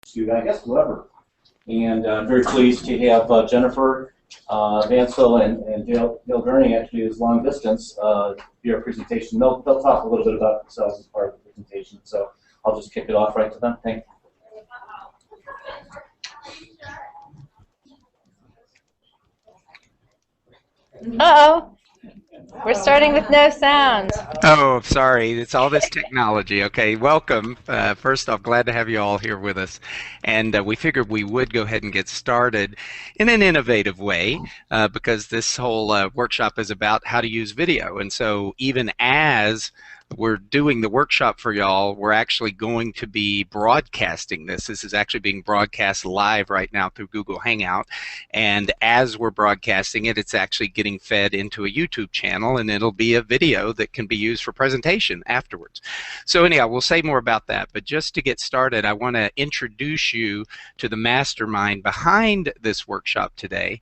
student, I guess whoever. And I'm very pleased to have Jennifer, Vancil, and Dale Gurney actually is long distance be our presentation. They'll talk a little bit about themselves as part of the presentation. So I'll just kick it off right to them. Thank you. Uh-oh. We're starting with no sound. Oh, sorry. It's all this technology. Okay, welcome. First off, glad to have you all here with us. And we figured we would go ahead and get started in an innovative way because this whole workshop is about how to use video. And so even as we're doing the workshop for y'all, we're actually going to be broadcasting this. This is actually being broadcast live right now through Google Hangout. And as we're broadcasting it, it's actually getting fed into a YouTube channel, and it'll be a video that can be used for presentation afterwards. So anyhow, we'll say more about that. But just to get started, I want to introduce you to the mastermind behind this workshop today.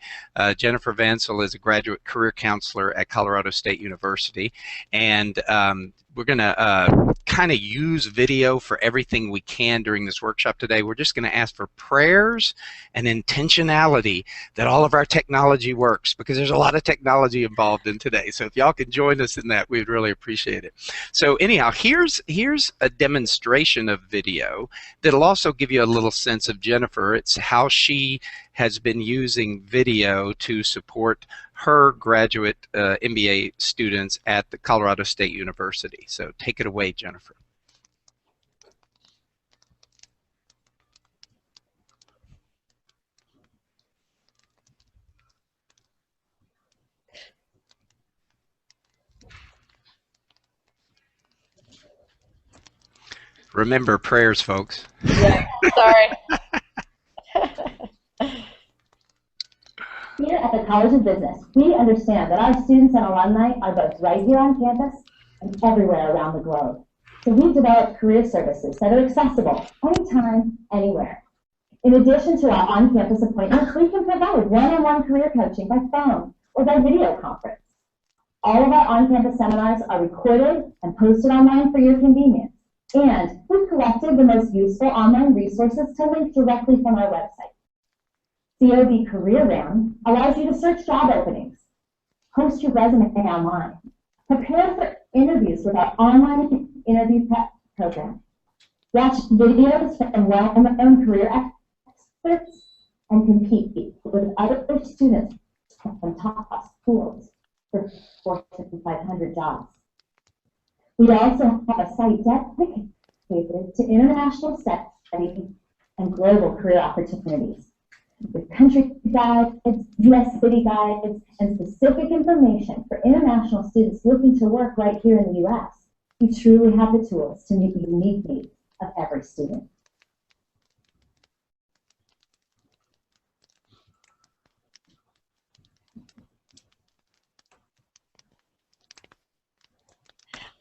Jennifer Vancil is a graduate career counselor at Colorado State University. And we're going to kind of use video for everything we can during this workshop today. We're just going to ask for prayers and intentionality that all of our technology works, because there's a lot of technology involved in today. So if y'all can join us in that, we'd really appreciate it. So anyhow, here's a demonstration of video that'll also give you a little sense of Jennifer. It's how she has been using video to support her graduate MBA students at the Colorado State University. So take it away, Jennifer. Remember prayers, folks. Yeah, sorry. Here at the College of Business, we understand that our students and alumni are both right here on campus and everywhere around the globe. So we've developed career services that are accessible anytime, anywhere. In addition to our on-campus appointments, we can provide one-on-one career coaching by phone or by video conference. All of our on-campus seminars are recorded and posted online for your convenience. And we've collected the most useful online resources to link directly from our website. COB Career Round allows you to search job openings, post your resume online, prepare for interviews with our online interview prep program, watch videos from well-known career experts, and compete with other students from top schools for Fortune 500 jobs. We also have a site dedicated to international studies and global career opportunities, with country guides, U.S. city guides, and specific information for international students looking to work right here in the U.S. We truly have the tools to meet the unique needs of every student.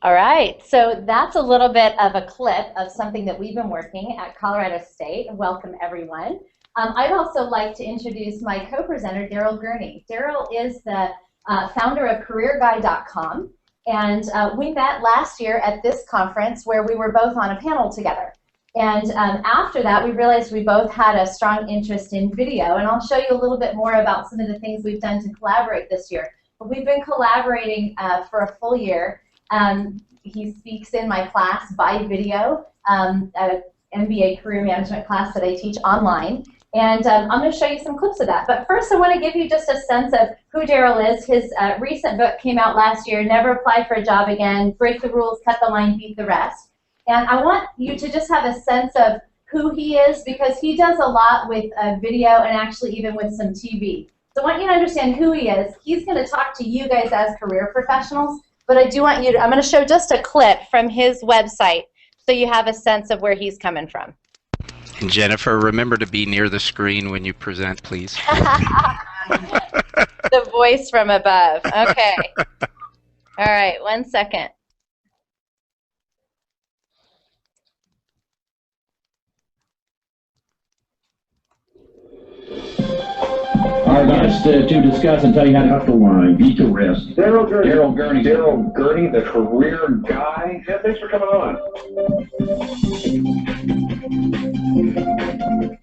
All right, so that's a little bit of a clip of something that we've been working at Colorado State. Welcome, everyone. I'd also like to introduce my co-presenter, Darrell Gurney. Darrell is the founder of CareerGuy.com, and we met last year at this conference where we were both on a panel together. And after that, we realized we both had a strong interest in video, and I'll show you a little bit more about some of the things we've done to collaborate this year. But we've been collaborating for a full year. He speaks in my class by video, an MBA Career Management class that I teach online. And I'm going to show you some clips of that. But first, I want to give you just a sense of who Darrell is. His recent book came out last year, Never Apply for a Job Again, Break the Rules, Cut the Line, Beat the Rest. And I want you to just have a sense of who he is, because he does a lot with video and actually even with some TV. So I want you to understand who he is. He's going to talk to you guys as career professionals, but I do want you to, I'm going to show just a clip from his website so you have a sense of where he's coming from. And Jennifer, remember to be near the screen when you present, please. The voice from above. Okay. All right, 1 second. Our guest to discuss and tell you how to cut the line, beat the rest. Darrell Gurney. Darrell Gurney, the career guy. Yeah, thanks for coming on.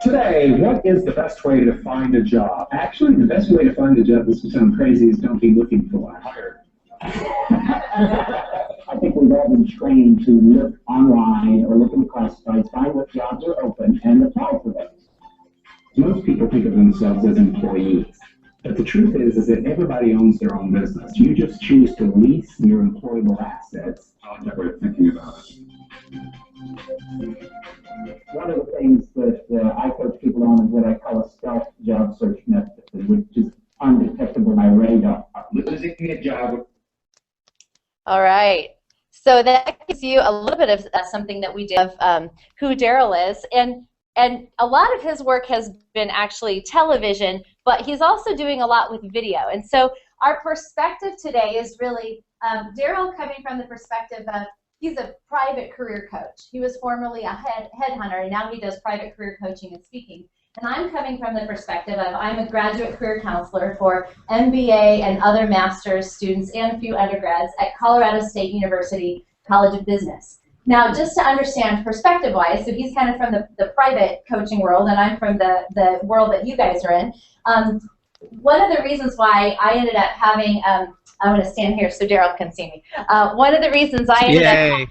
Today, what is the best way to find a job? Actually, the best way to find a job, this will sound crazy, is don't be looking for one. Hire. I think we've all been trained to look online or look in classifieds, find what jobs are open, and apply for them. Most people think of themselves as employees. But the truth is that everybody owns their own business. You just choose to lease your employable assets. I like that way of thinking about it. One of the things that I coach people on is what I call a stealth job search method, which is undetectable by radar. Losing a job. All right. So that gives you a little bit of something that we do of who Darrell is. And a lot of his work has been actually television, but he's also doing a lot with video. And so our perspective today is really Darrell coming from the perspective of he's a private career coach. He was formerly a headhunter, and now he does private career coaching and speaking. And I'm coming from the perspective of I'm a graduate career counselor for MBA and other master's students and a few undergrads at Colorado State University College of Business. Now, just to understand perspective-wise, so he's kind of from the private coaching world, and I'm from the world that you guys are in. One of the reasons why I ended up having, I'm going to stand here so Darrell can see me. One of the reasons I ended up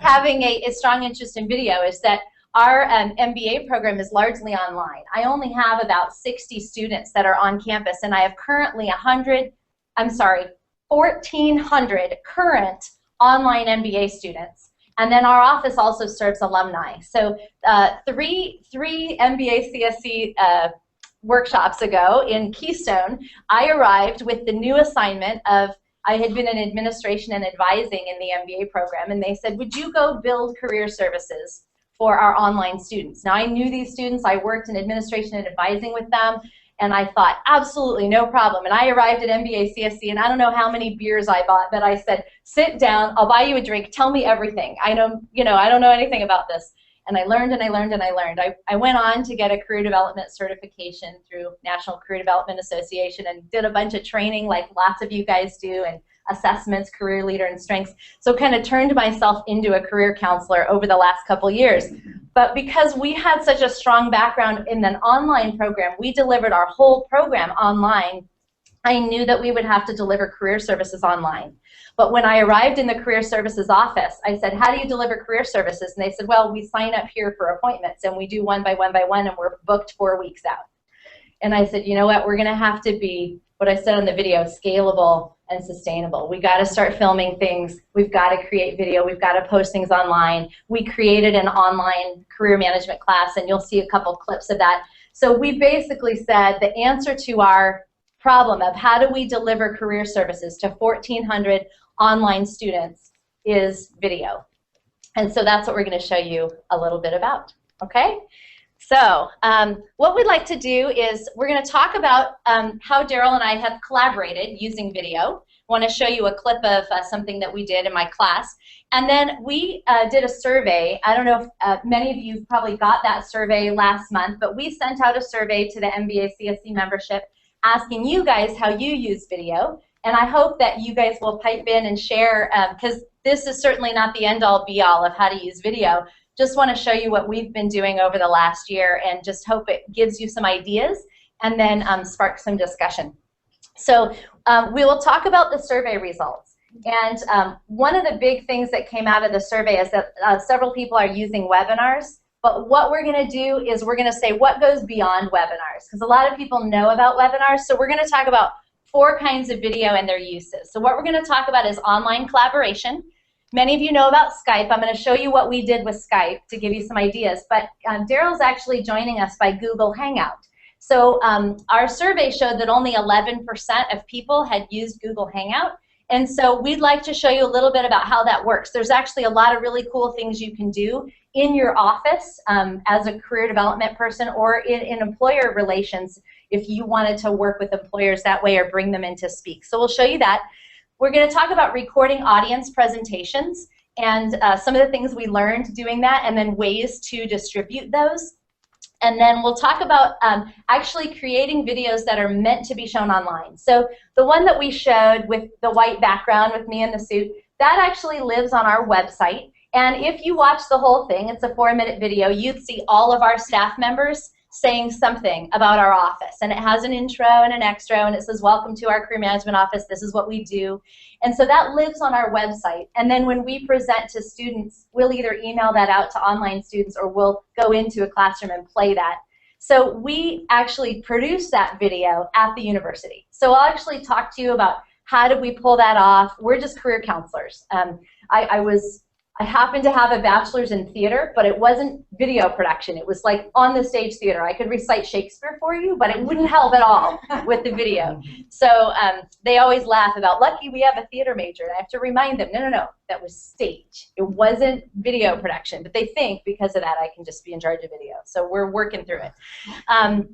having a strong interest in video is that our MBA program is largely online. I only have about 60 students that are on campus, and I have currently 1,400 current online MBA students. And then our office also serves alumni. So three MBACSC workshops ago in Keystone, I arrived with the new assignment of, I had been in administration and advising in the MBA program, and they said, would you go build career services for our online students? Now, I knew these students. I worked in administration and advising with them, and I thought, absolutely, no problem. And I arrived at MBACSC, and I don't know how many beers I bought, but I said, sit down, I'll buy you a drink, tell me everything. I don't know anything about this. And I learned and I learned and I learned. I went on to get a career development certification through National Career Development Association and did a bunch of training like lots of you guys do, and assessments, career leader, and strengths. So kind of turned myself into a career counselor over the last couple years. But because we had such a strong background in an online program, we delivered our whole program online. I knew that we would have to deliver career services online. But when I arrived in the career services office, I said, how do you deliver career services? And they said, well, we sign up here for appointments, and we do one by one by one, and we're booked 4 weeks out. And I said, you know what, we're going to have to be, what I said on the video, scalable and sustainable. We got to start filming things. We've got to create video. We've got to post things online. We created an online career management class, and you'll see a couple clips of that. So we basically said the answer to our problem of how do we deliver career services to 1,400 online students is video. And so that's what we're going to show you a little bit about. Okay? So what we'd like to do is we're going to talk about how Darrell and I have collaborated using video. I want to show you a clip of something that we did in my class. And then we did a survey. I don't know if many of you probably got that survey last month, but we sent out a survey to the MBACSC membership asking you guys how you use video. And I hope that you guys will pipe in and share, because this is certainly not the end-all be-all of how to use video. Just want to show you what we've been doing over the last year, and just hope it gives you some ideas and then spark some discussion. So we will talk about the survey results. And one of the big things that came out of the survey is that several people are using webinars. But what we're going to do is we're going to say what goes beyond webinars, because a lot of people know about webinars. So we're going to talk about 4 kinds of video and their uses. So what we're going to talk about is online collaboration. Many of you know about Skype. I'm going to show you what we did with Skype to give you some ideas. But Darrell's actually joining us by Google Hangout. So our survey showed that only 11% of people had used Google Hangout. And so we'd like to show you a little bit about how that works. There's actually a lot of really cool things you can do in your office as a career development person, or in employer relations if you wanted to work with employers that way or bring them in to speak. So we'll show you that. We're going to talk about recording audience presentations and some of the things we learned doing that, and then ways to distribute those. And then we'll talk about actually creating videos that are meant to be shown online. So the one that we showed with the white background with me in the suit, that actually lives on our website. And if you watch the whole thing, it's a 4-minute video, you'd see all of our staff members saying something about our office. And it has an intro and an extra, and it says, welcome to our career management office, this is what we do. And so that lives on our website. And then when we present to students, we'll either email that out to online students or we'll go into a classroom and play that. So we actually produce that video at the university. So I'll actually talk to you about how did we pull that off. We're just career counselors. I happened to have a bachelor's in theater, but it wasn't video production. It was like on the stage theater. I could recite Shakespeare for you, but it wouldn't help at all with the video. So they always laugh about, lucky we have a theater major. And I have to remind them, no, no, no, that was stage. It wasn't video production. But they think because of that I can just be in charge of video. So we're working through it.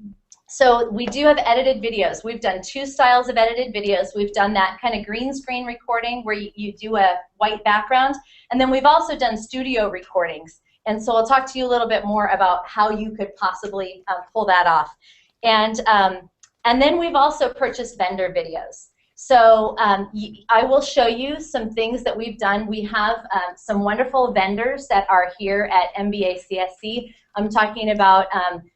So we do have edited videos. We've done 2 styles of edited videos. We've done that kind of green screen recording where you do a white background. And then we've also done studio recordings. And so I'll talk to you a little bit more about how you could possibly pull that off. And then we've also purchased vendor videos. So I will show you some things that we've done. We have some wonderful vendors that are here at MBACSC. I'm talking about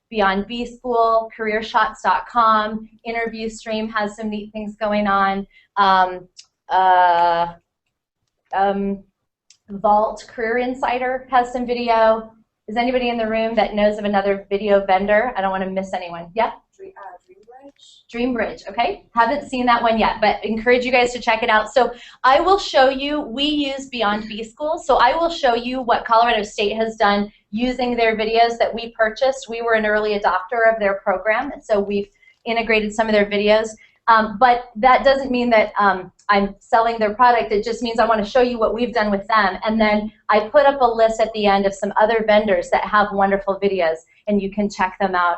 Beyond B School, CareerShots.com, Interview Stream has some neat things going on. Vault Career Insider has some video. Is anybody in the room that knows of another video vendor? I don't want to miss anyone. Yeah? DreamBridge, okay. Haven't seen that one yet, but encourage you guys to check it out. So I will show you, we use Beyond B School, so I will show you what Colorado State has done using their videos that we purchased. We were an early adopter of their program, and so we've integrated some of their videos. But that doesn't mean that I'm selling their product. It just means I want to show you what we've done with them. And then I put up a list at the end of some other vendors that have wonderful videos, and you can check them out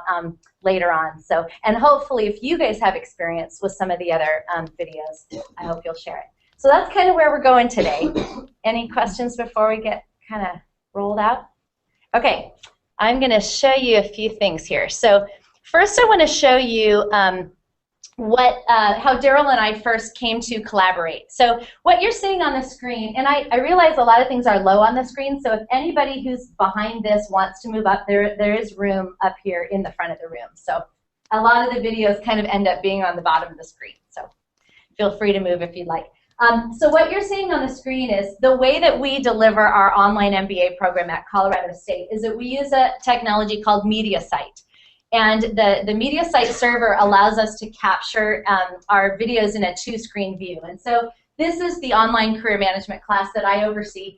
later on. So, and hopefully if you guys have experience with some of the other videos, I hope you'll share it. So that's kind of where we're going today. Any questions before we get kind of rolled out? Okay, I'm going to show you a few things here. So first I want to show you how Darrell and I first came to collaborate. So what you're seeing on the screen, and I realize a lot of things are low on the screen, so if anybody who's behind this wants to move up, there is room up here in the front of the room. So a lot of the videos kind of end up being on the bottom of the screen, so feel free to move if you'd like. So what you're seeing on the screen is the way that we deliver our online MBA program at Colorado State is that we use a technology called MediaSite. And the MediaSite server allows us to capture our videos in a 2-screen view. And so this is the online career management class that I oversee.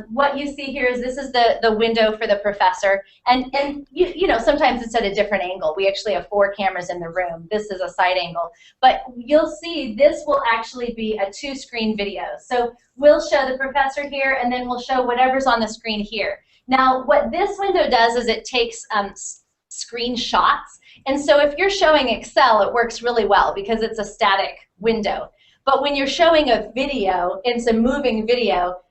What you see here is this is the window for the professor. And you know, sometimes it's at a different angle. We actually have 4 cameras in the room. This is a side angle. But you'll see this will actually be a 2-screen video. So we'll show the professor here, and then we'll show whatever's on the screen here. Now, what this window does is it takes screenshots. And so if you're showing Excel, it works really well because it's a static window. But when you're showing a video, it's a moving video,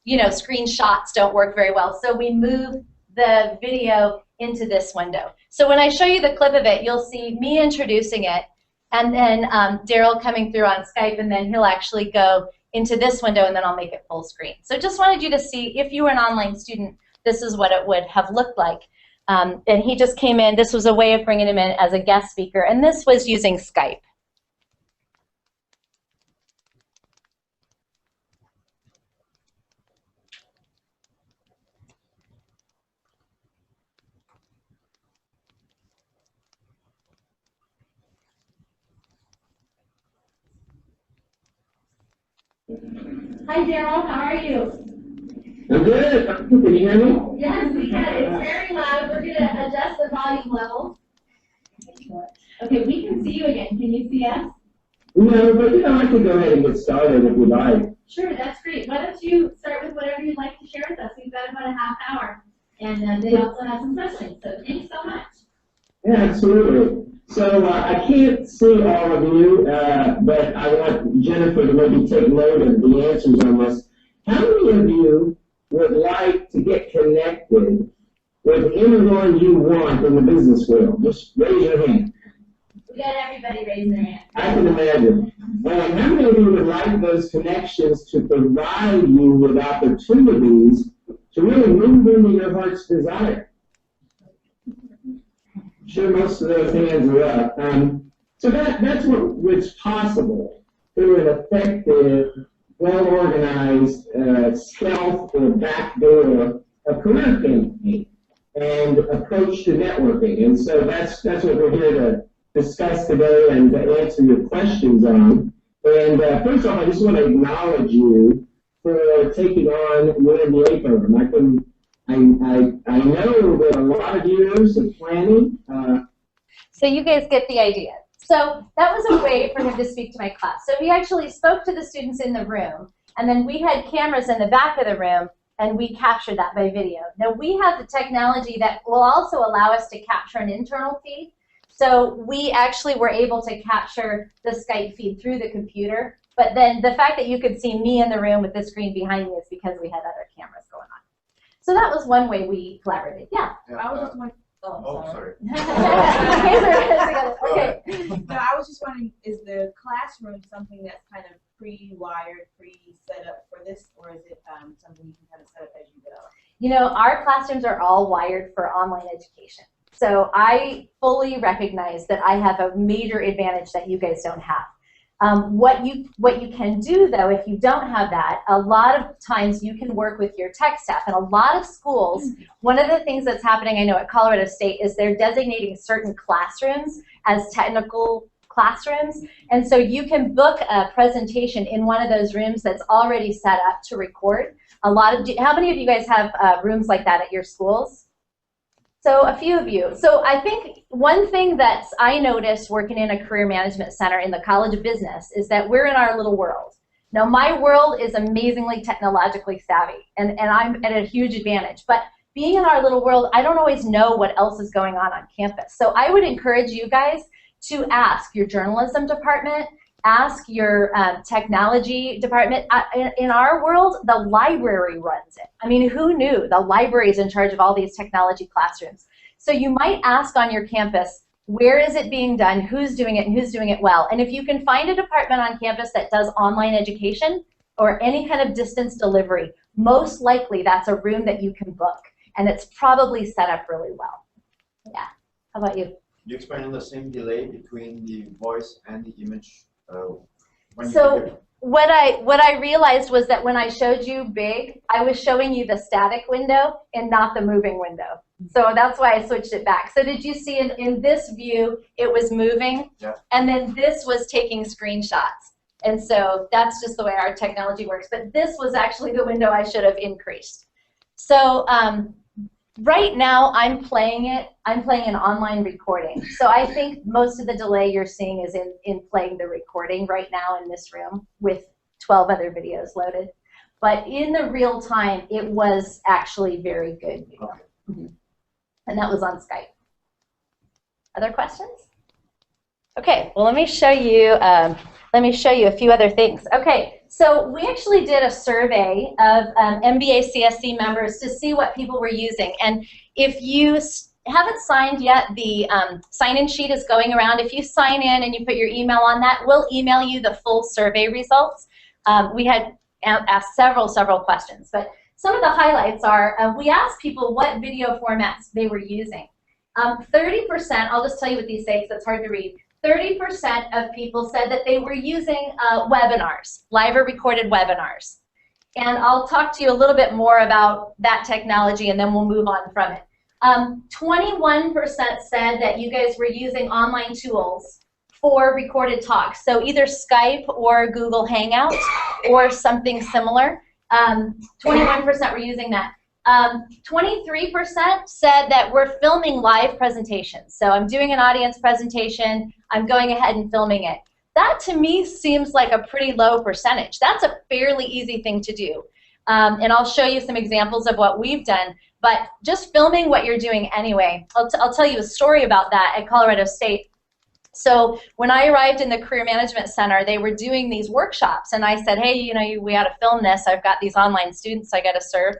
you know, screenshots don't work very well. So we move the video into this window. So when I show you the clip of it, you'll see me introducing it, and then Darrell coming through on Skype, and then he'll actually go into this window, and then I'll make it full screen. So just wanted you to see, if you were an online student, this is what it would have looked like. And he just came in. This was a way of bringing him in as a guest speaker, and this was using Skype. Hi, Darrell. How are you? I'm good. Can you hear me? Yes, we can. It's very loud. We're going to adjust the volume level. Okay, we can see you again. Can you see us? No, but you know, I can go ahead and get started if you'd like. Sure, that's great. Why don't you start with whatever you'd like to share with us? We've got about a half hour. And they also have some questions, so thanks so much. Yeah, absolutely. So I can't see all of you, but I want Jennifer to maybe take note of the answers on this. How many of you would like to get connected with anyone you want in the business world? Just raise your hand. We got everybody raising their hand. I can imagine. How many of you would like those connections to provide you with opportunities to really move into your heart's desire? Sure, most of those hands are up. So that's what's possible through an effective, well-organized, stealth or backdoor career campaign and approach to networking. And so that's what we're here to discuss today and to answer your questions on. And first off, I just want to acknowledge you for taking on your MBA program. I know that a lot of years of planning. So you guys get the idea. So that was a way for him to speak to my class. So he actually spoke to the students in the room, and then we had cameras in the back of the room, and we captured that by video. Now we have the technology that will also allow us to capture an internal feed. So we actually were able to capture the Skype feed through the computer, but then the fact that you could see me in the room with the screen behind me is because we had other cameras going on. So that was one way we collaborated. Yeah. I was just wondering. Oh, sorry. Okay. No, I was just wondering, is the classroom something that's kind of pre-wired, pre-set up for this, or is it something you can kind of set up as you go? You know, our classrooms are all wired for online education. So I fully recognize that I have a major advantage that you guys don't have. What you can do, though, if you don't have that, a lot of times you can work with your tech staff. And a lot of schools, one of the things that's happening, I know, at Colorado State is they're designating certain classrooms as technical classrooms. And so you can book a presentation in one of those rooms that's already set up to record. How many of you guys have rooms like that at your schools? So a few of you. So I think one thing that I noticed working in a career management center in the College of Business is that we're in our little world. Now my world is amazingly technologically savvy, and I'm at a huge advantage. But being in our little world, I don't always know what else is going on campus. So I would encourage you guys to ask your journalism department, ask your technology department. In our world, the library runs it. I mean, who knew? The library is in charge of all these technology classrooms. So you might ask on your campus, where is it being done, who's doing it, and who's doing it well? And if you can find a department on campus that does online education or any kind of distance delivery, most likely that's a room that you can book. And it's probably set up really well. Yeah. How about you? You explain the same delay between the voice and the image. So what I realized was that when I showed you big, I was showing you the static window and not the moving window. So that's why I switched it back. So did you see in this view, it was moving? Yeah. And then this was taking screenshots. And so that's just the way our technology works. But this was actually the window I should have increased. So right now, I'm playing an online recording. So I think most of the delay you're seeing is in playing the recording right now in this room with 12 other videos loaded. But in the real time, it was actually very good video. Okay. Mm-hmm. And that was on Skype. Other questions? Okay, well, let me show you a few other things. Okay, so we actually did a survey of MBACSC members to see what people were using. And if you haven't signed yet, the sign-in sheet is going around. If you sign in and you put your email on that, we'll email you the full survey results. We had asked several questions, but some of the highlights are we asked people what video formats they were using. 30%, I'll just tell you what these say because it's hard to read. 30% of people said that they were using webinars, live or recorded webinars. And I'll talk to you a little bit more about that technology and then we'll move on from it. 21% said that you guys were using online tools for recorded talks. So either Skype or Google Hangout or something similar. 21% were using that. 23% said that we're filming live presentations. So I'm doing an audience presentation, I'm going ahead and filming it. That to me seems like a pretty low percentage. That's a fairly easy thing to do. And I'll show you some examples of what we've done, but just filming what you're doing anyway. I'll tell you a story about that at Colorado State. So when I arrived in the Career Management Center, they were doing these workshops, and I said, hey, you know, we ought to film this. I've got these online students I got to serve.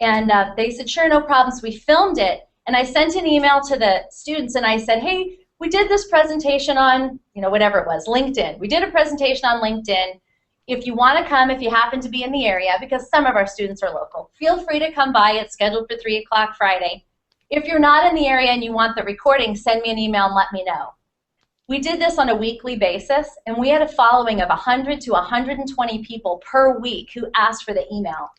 And they said, sure, no problems. We filmed it, and I sent an email to the students, and I said, hey, we did this presentation on, you know, whatever it was, LinkedIn. We did a presentation on LinkedIn. If you want to come, if you happen to be in the area, because some of our students are local, feel free to come by. It's scheduled for 3 o'clock Friday. If you're not in the area and you want the recording, send me an email and let me know. We did this on a weekly basis, and we had a following of 100 to 120 people per week who asked for the email.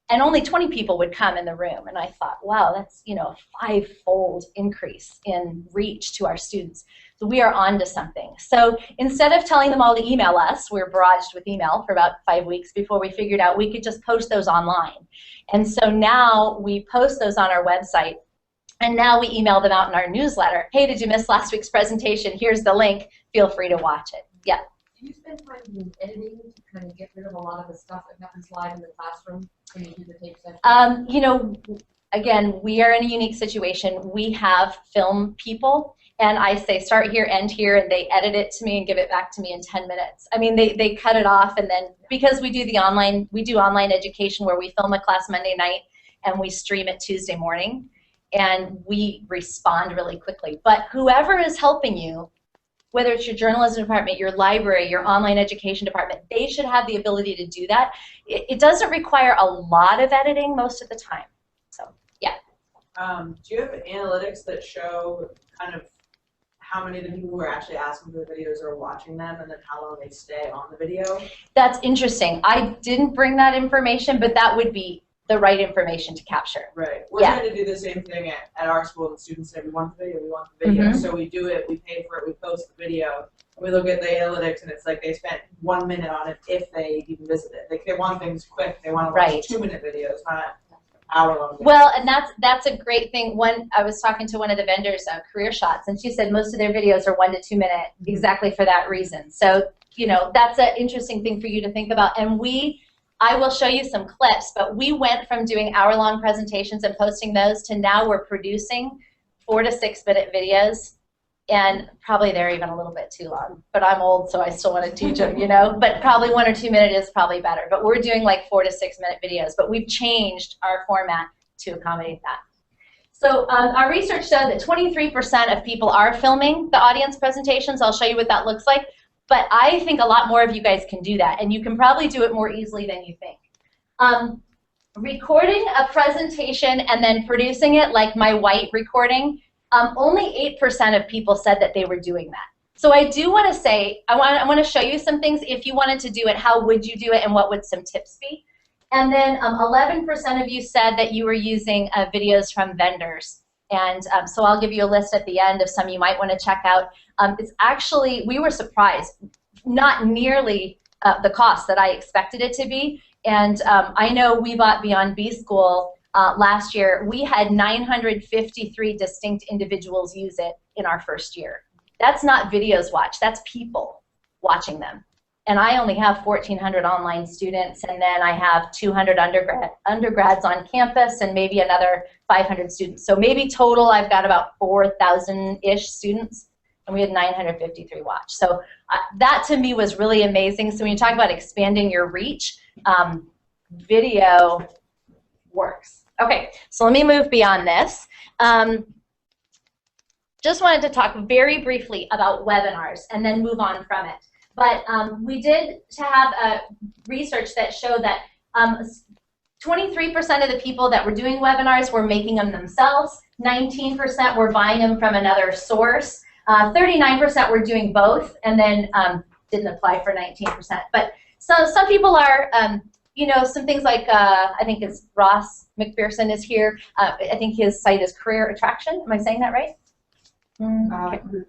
And only 20 people would come in the room. And I thought, wow, that's, you know, a 5-fold increase in reach to our students. So we are on to something. So instead of telling them all to email us, we were barraged with email for about 5 weeks before we figured out we could just post those online. And so now we post those on our website. And now we email them out in our newsletter. Hey, did you miss last week's presentation? Here's the link. Feel free to watch it. Yeah. Do you spend time in editing to kind of get rid of a lot of the stuff that happens live in the classroom when you do the tape session? You know, again, we are in a unique situation. We have film people, and I say start here, end here, and they edit it to me and give it back to me in 10 minutes. I mean, they cut it off, and then because we do online education where we film a class Monday night and we stream it Tuesday morning, and we respond really quickly. But whoever is helping you, whether it's your journalism department, your library, your online education department, they should have the ability to do that. It doesn't require a lot of editing most of the time. So, yeah. Do you have analytics that show kind of how many of the people who are actually asking for the videos are watching them, and then how long they stay on the video? That's interesting. I didn't bring that information, but that would be the right information to capture. Right. We're trying to do the same thing at our school. The students say, we want the video, we want the video. So we do it, we pay for it, we post the video. We look at the analytics, and it's like they spent 1 minute on it if they even visit it. Like, they want things quick. They want to watch 2-minute videos, not hour-long videos. Well, and that's a great thing. I was talking to one of the vendors, Career Shots, and she said most of their videos are 1 to 2 minute, exactly for that reason. So, you know, that's an interesting thing for you to think about. And I will show you some clips, but we went from doing hour-long presentations and posting those to now we're producing 4 to 6 minute videos, and probably they're even a little bit too long. But I'm old, so I still want to teach them, you know. But probably 1 or 2 minute is probably better. But we're doing like 4 to 6 minute videos, but we've changed our format to accommodate that. So our research showed that 23% of people are filming the audience presentations. I'll show you what that looks like. But I think a lot more of you guys can do that, and you can probably do it more easily than you think. Recording a presentation and then producing it, like my white recording, only 8% of people said that they were doing that. So I do want to say, I want to show you some things. If you wanted to do it, how would you do it, and what would some tips be? And then 11% of you said that you were using videos from vendors. And so I'll give you a list at the end of some you might want to check out. It's actually, we were surprised, not nearly the cost that I expected it to be. And I know we bought Beyond B School last year. We had 953 distinct individuals use it in our first year. That's not videos watched, that's people watching them. And I only have 1,400 online students, and then I have 200 undergrads on campus and maybe another 500 students. So maybe total I've got about 4,000-ish students, and we had 953 watch. So that to me was really amazing. So when you talk about expanding your reach, video works. Okay, so let me move beyond this. Just wanted to talk very briefly about webinars and then move on from it. But we did have research that showed that 23% of the people that were doing webinars were making them themselves, 19% were buying them from another source, 39% were doing both, and then didn't apply for 19%. But so some people are, you know, some things like, I think it's Ross McPherson is here. I think his site is Career Attraction. Am I saying that right? Career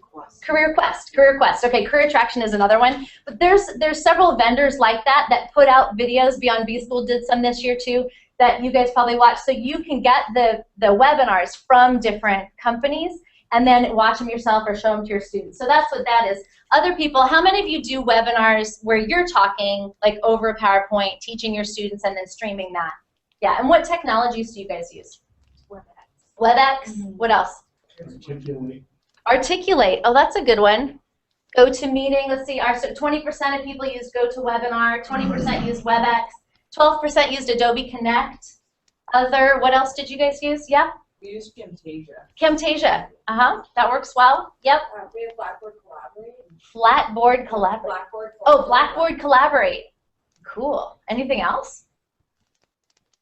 Quest. Okay, Career Attraction is another one. But there's several vendors like that that put out videos. Beyond B School did some this year too that you guys probably watched. So you can get the webinars from different companies and then watch them yourself or show them to your students. So that's what that is. Other people, how many of you do webinars where you're talking like over PowerPoint, teaching your students and then streaming that? Yeah, and what technologies do you guys use? WebEx. What else? Articulate. Oh, that's a good one. GoToMeeting. Let's see. So 20% of people use GoToWebinar. 20% use WebEx. 12% used Adobe Connect. Other. What else did you guys use? Yeah. We use Camtasia. Camtasia. That works well. Yep. We have Blackboard Collaborate. Flatboard Collaborate. Blackboard. Oh, Blackboard Collaborate. Cool. Anything else?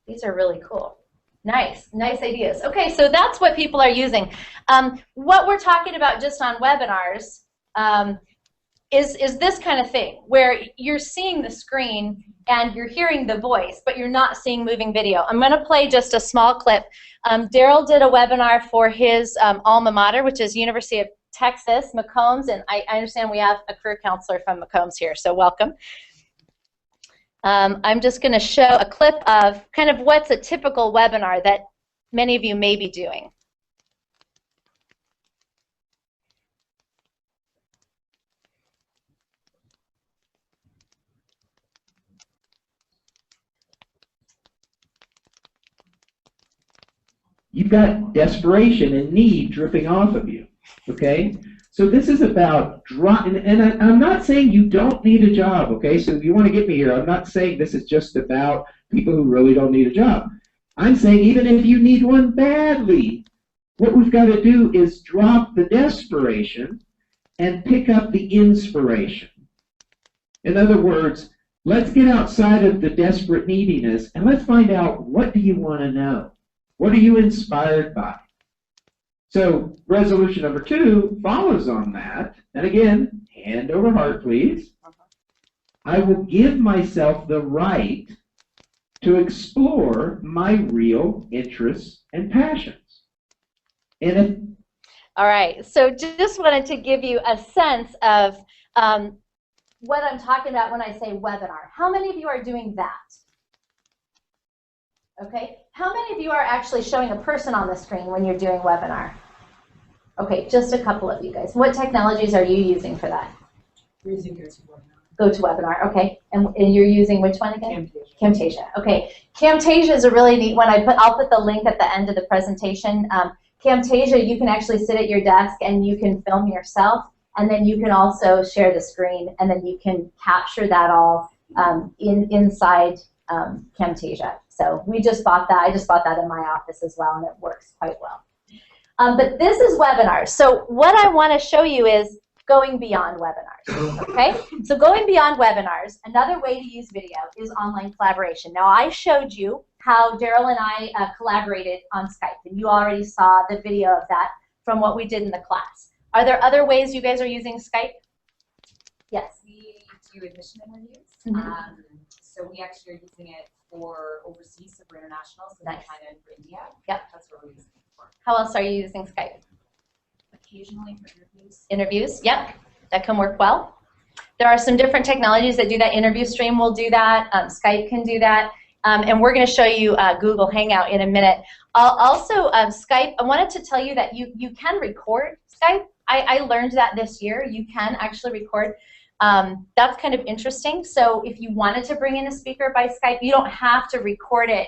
These are really cool. Nice. Nice ideas. Okay, so that's what people are using. What we're talking about just on webinars is this kind of thing, where you're seeing the screen and you're hearing the voice, but you're not seeing moving video. I'm going to play just a small clip. Darrell did a webinar for his alma mater, which is University of Texas, McCombs, and I understand we have a career counselor from McCombs here, so welcome. I'm just going to show a clip of kind of what's a typical webinar that many of you may be doing. You've got desperation and need dripping off of you, okay? So this is about, and I'm not saying you don't need a job, okay? So if you want to get me here, I'm not saying this is just about people who really don't need a job. I'm saying even if you need one badly, what we've got to do is drop the desperation and pick up the inspiration. In other words, let's get outside of the desperate neediness and let's find out, what do you want to know? What are you inspired by? So resolution number 2 follows on that. And again, hand over heart, please. I will give myself the right to explore my real interests and passions. And if all right, so just wanted to give you a sense of what I'm talking about when I say webinar. How many of you are doing that? Okay, how many of you are actually showing a person on the screen when you're doing webinar? Okay, just a couple of you guys. What technologies are you using for that? We're using GoToWebinar. GoToWebinar, okay. And you're using which one again? Camtasia. Camtasia, okay. Camtasia is a really neat one. I'll put the link at the end of the presentation. Camtasia, you can actually sit at your desk and you can film yourself, and then you can also share the screen, and then you can capture that all inside Camtasia. So we just bought that. I just bought that in my office as well, and it works quite well. But this is webinars. So what I want to show you is going beyond webinars, okay? So going beyond webinars, another way to use video is online collaboration. Now, I showed you how Darrell and I collaborated on Skype, and you already saw the video of that from what we did in the class. Are there other ways you guys are using Skype? Yes. We do admission interviews. Mm-hmm. So we actually are using it for overseas, so for international, so nice. China and for India. Yep. That's what we're using it for. How else are you using Skype? Occasionally for interviews. Interviews, yep, that can work well. There are some different technologies that do that. Interview Stream will do that. Skype can do that. And we're going to show you Google Hangout in a minute. Also, Skype, I wanted to tell you that you can record Skype. I learned that this year. You can actually record. That's kind of interesting. So if you wanted to bring in a speaker by Skype, you don't have to record it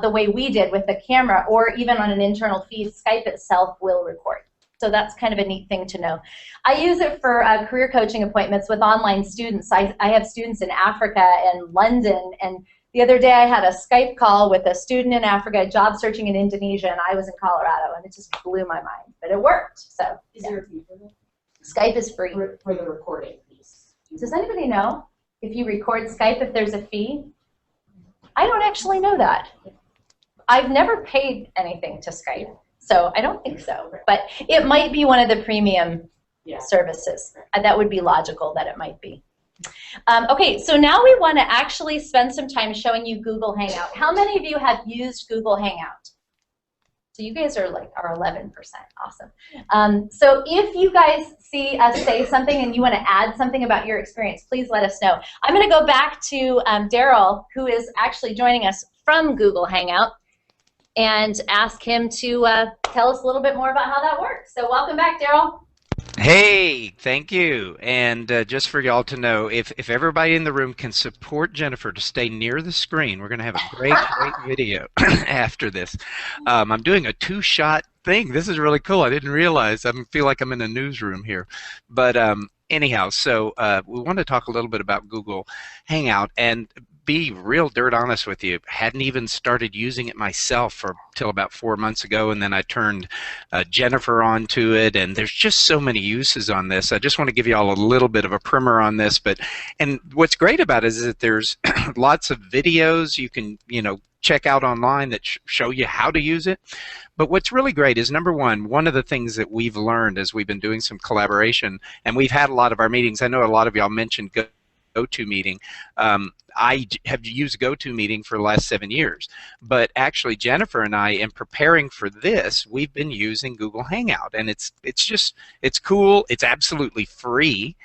the way we did with the camera, or even on an internal feed. Skype itself will record. So that's kind of a neat thing to know. I use it for career coaching appointments with online students. I have students in Africa and London, and the other day I had a Skype call with a student in Africa, job searching in Indonesia, and I was in Colorado, and it just blew my mind. But it worked. So Is there a fee for that? Skype is free. For the recording piece. Does anybody know if you record Skype if there's a fee? I don't actually know that. I've never paid anything to Skype, so I don't think so. But it might be one of the premium services. That would be logical that it might be. Okay, so now we want to actually spend some time showing you Google Hangout. How many of you have used Google Hangout? So you guys are like 11%. Awesome. So if you guys see us say something and you want to add something about your experience, please let us know. I'm going to go back to Darrell, who is actually joining us from Google Hangout, and ask him to tell us a little bit more about how that works. So welcome back, Darrell. Hey, thank you. And just for y'all to know, if everybody in the room can support Jennifer to stay near the screen, we're going to have a great video after this. I'm doing a two-shot thing. This is really cool. I didn't realize. I feel like I'm in a newsroom here. But anyhow, so we want to talk a little bit about Google Hangout. And be real dirt honest with you, hadn't even started using it myself till about 4 months ago, and then I turned Jennifer onto it, and there's just so many uses on this. I just want to give you all a little bit of a primer on this, and what's great about it is that there's lots of videos you can, check out online that show you how to use it. But what's really great is, number one of the things that we've learned as we've been doing some collaboration, and we've had a lot of our meetings, I know a lot of y'all mentioned GoToMeeting. I have used GoToMeeting for the last 7 years, but actually Jennifer and I, in preparing for this, we've been using Google Hangout, and it's cool. It's absolutely free.